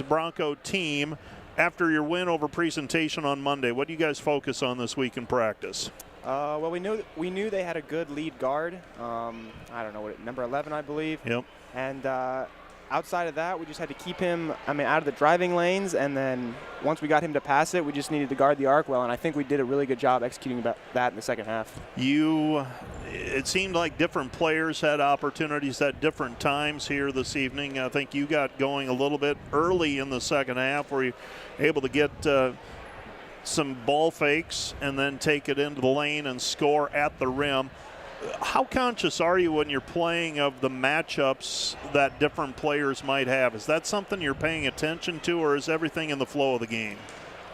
Bronco team after your win over Presentation on Monday? What do you guys focus on this week in practice? Well, we knew they had a good lead guard. I don't know number 11, I believe. Yep. And outside of that, we just had to keep him, out of the driving lanes. And then once we got him to pass it, we just needed to guard the arc well. And I think we did a really good job executing that in the second half. It seemed like different players had opportunities at different times here this evening. I think you got going a little bit early in the second half where you were able to get some ball fakes and then take it into the lane and score at the rim. How conscious are you when you're playing of the matchups that different players might have? Is that something you're paying attention to, or is everything in the flow of the game?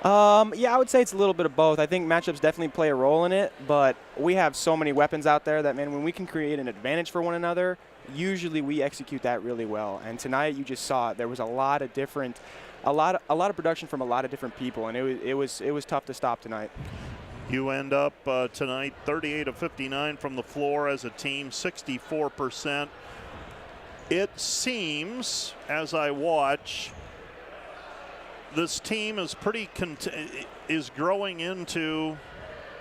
Yeah, I would say it's a little bit of both. I think matchups definitely play a role in it, but we have so many weapons out there that, man, when we can create an advantage for one another, usually we execute that really well. And tonight you just saw it. There was a lot of production from a lot of different people, and it was tough to stop tonight. You end up tonight 38 of 59 from the floor as a team, 64%. It seems, as I watch, this team is is growing into.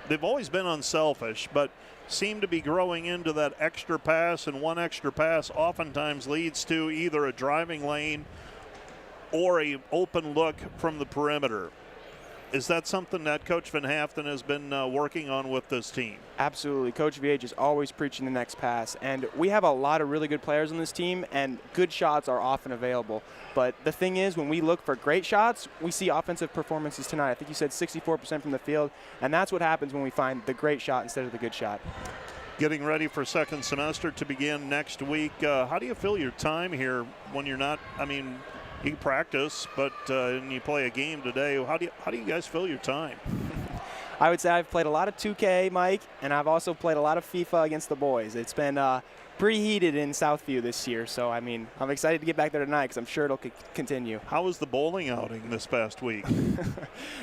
They've always been unselfish, but seem to be growing into that extra pass, and one extra pass oftentimes leads to either a driving lane or a open look from the perimeter. Is that something that Coach Van Haften has been working on with this team? Absolutely. Coach VH is always preaching the next pass. And we have a lot of really good players on this team, and good shots are often available. But the thing is, when we look for great shots, we see offensive performances tonight. I think you said 64% from the field, and that's what happens when we find the great shot instead of the good shot. Getting ready for second semester to begin next week. How do you feel your time here when you're not, you practice, but and you play a game today. How do you guys fill your time? I would say I've played a lot of 2K, Mike, and I've also played a lot of FIFA against the boys. It's been pretty heated in Southview this year, so I'm excited to get back there tonight because I'm sure it'll continue. How was the bowling outing this past week?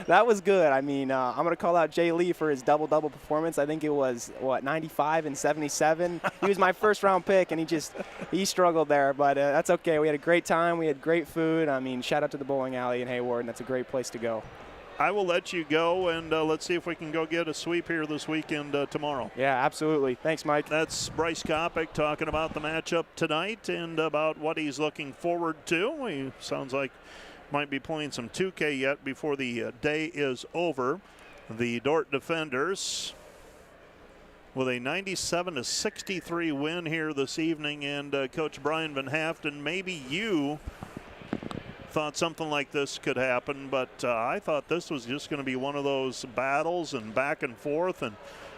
That was good. I'm going to call out Jay Lee for his double-double performance. I think it was 95 and 77. He was my first-round pick, and he struggled there, but that's okay. We had a great time. We had great food. Shout out to the bowling alley in Hayward, and that's a great place to go. I will let you go, and let's see if we can go get a sweep here this weekend tomorrow. Yeah, absolutely. Thanks, Mike. That's Bryce Kopic talking about the matchup tonight and about what he's looking forward to. He sounds like might be playing some 2K yet before the day is over. The Dordt Defenders with a 97-63 win here this evening, and Coach Brian Van Haften, maybe you thought something like this could happen, but I thought this was just going to be one of those battles and back and forth, and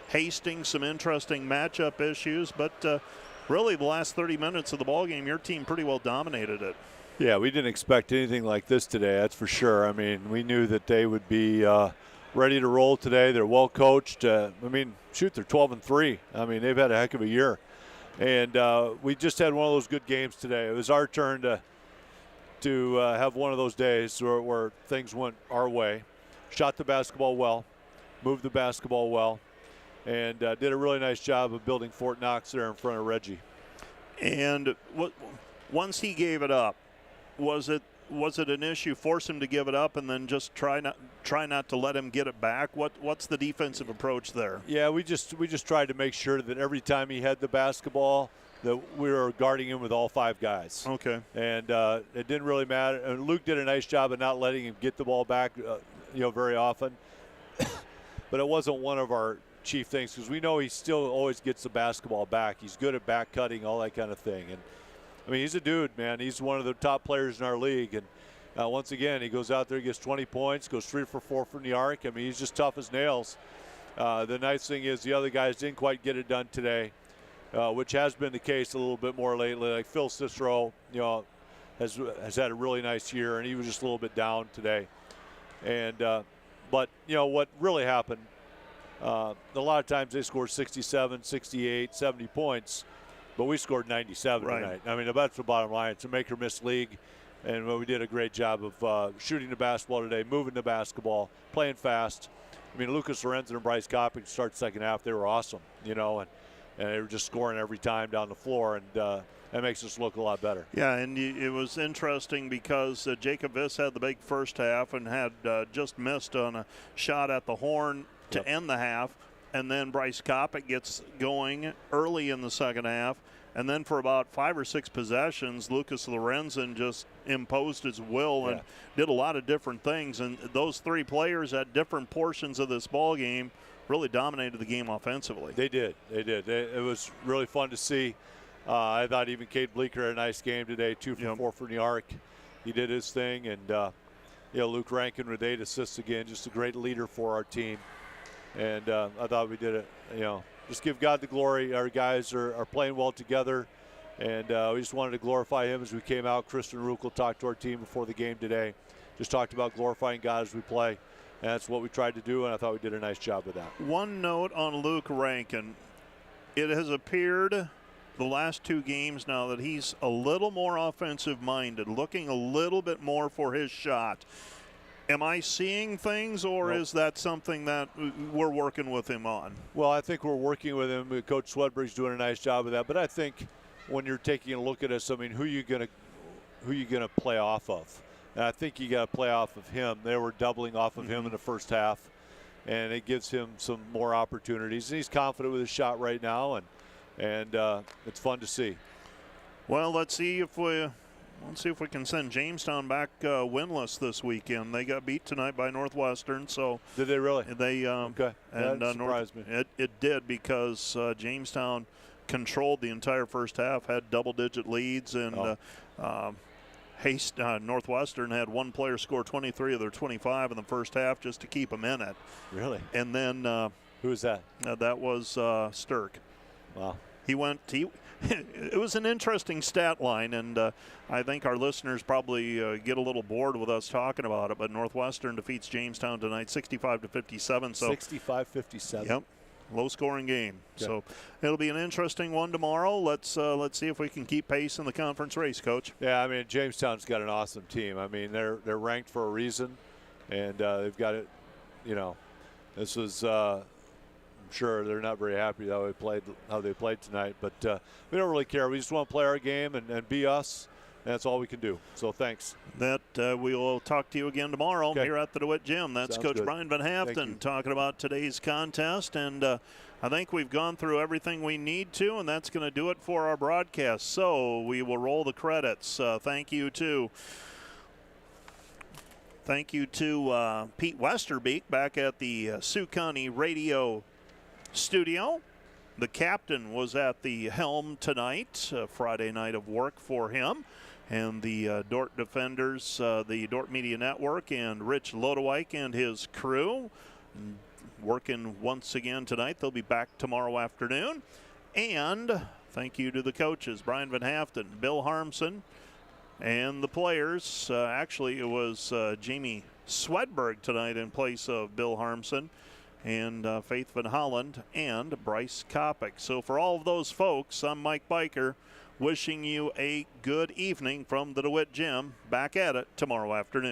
Hastings some interesting matchup issues, but really the last 30 minutes of the ballgame, your team pretty well dominated it. Yeah, we didn't expect anything like this today, that's for sure. We knew that they would be ready to roll today. They're well coached. They're 12-3. They've had a heck of a year, and we just had one of those good games today. It was our turn to have one of those days where things went our way. Shot the basketball well, moved the basketball well, and did a really nice job of building Fort Knox there in front of Reggie. And once he gave it up, was it an issue, force him to give it up and then just try not to let him get it back? What's the defensive approach there? Yeah, we just tried to make sure that every time he had the basketball that we were guarding him with all five guys. Okay. And it didn't really matter. And Luke did a nice job of not letting him get the ball back, very often. But it wasn't one of our chief things because we know he still always gets the basketball back. He's good at back cutting, all that kind of thing. And he's a dude, man. He's one of the top players in our league. And once again, he goes out there, gets 20 points, goes 3 for 4 from the arc. He's just tough as nails. The nice thing is the other guys didn't quite get it done today. Which has been the case a little bit more lately. Like Phil Cicero, has had a really nice year, and he was just a little bit down today. And but what really happened, a lot of times they scored 67, 68, 70 points, but we scored 97 tonight. That's the bottom line. It's a make or miss league, and we did a great job of shooting the basketball today, moving the basketball, playing fast. Lucas Lorenzen and Bryce Kopic to start second half, they were awesome, and they were just scoring every time down the floor, and that makes us look a lot better. Yeah, and it was interesting because Jacob Viss had the big first half and had just missed on a shot at the horn to end the half, and then Bryce Kopic gets going early in the second half, and then for about 5 or 6 possessions, Lucas Lorenzen just imposed his will and did a lot of different things, and those 3 players at different portions of this ball game really dominated the game offensively. They did. It was really fun to see. I thought even Cade Bleeker had a nice game today, 2 for 4 from the arc. He did his thing, and Luke Rankin with 8 assists again, just a great leader for our team. And I thought we did it. Just give God the glory. Our guys are playing well together, and we just wanted to glorify him as we came out. Kristen Ruckel talked to our team before the game today. Just talked about glorifying God as we play. And that's what we tried to do, and I thought we did a nice job with that. One note on Luke Rankin. It has appeared the last 2 games now that he's a little more offensive minded, looking a little bit more for his shot. Am I seeing things, or is that something that we're working with him on? Well, I think we're working with him. Coach Swedberg's doing a nice job of that. But I think when you're taking a look at us, I mean, who you gonna play off of? And I think you got to play off of him. They were doubling off of him in the first half, and it gives him some more opportunities. And he's confident with his shot right now, and it's fun to see. Well, let's see if we can send Jamestown back winless this weekend. They got beat tonight by Northwestern. So did they really? They okay. And that surprised me. It did, because Jamestown controlled the entire first half, had double-digit leads, and Northwestern had one player score 23 of their 25 in the first half just to keep them in it. Really? And then who was that? That was Sturk. Wow. It was an interesting stat line, and I think our listeners probably get a little bored with us talking about it, but Northwestern defeats Jamestown tonight 65-57. So 65-57. Yep. Low-scoring game. Okay. So it'll be an interesting one tomorrow. Let's see if we can keep pace in the conference race, Coach. Yeah, I mean, Jamestown's got an awesome team. I mean, they're ranked for a reason, and they've got it. You know, this was. I'm sure they're not very happy how they played tonight, but we don't really care. We just want to play our game and be us. And that's all we can do. So thanks. We will talk to you again tomorrow here at the DeWitt Gym. That's Sounds Coach good. Brian Van Haften talking about today's contest. And I think we've gone through everything we need to, and that's going to do it for our broadcast. So we will roll the credits. Thank you to Pete Westerbeek back at the Sioux County Radio Studio. The captain was at the helm tonight, Friday night of work for him. And the Dordt defenders, the Dordt Media Network, and Rich Lodewijk and his crew working once again tonight. They'll be back tomorrow afternoon. And thank you to the coaches, Brian Van Haften, Bill Harmson, and the players. Actually, it was Jamie Swedberg tonight in place of Bill Harmson, and Faith Van Holland and Bryce Kopic. So for all of those folks, I'm Mike Biker, wishing you a good evening from the DeWitt Gym. Back at it tomorrow afternoon.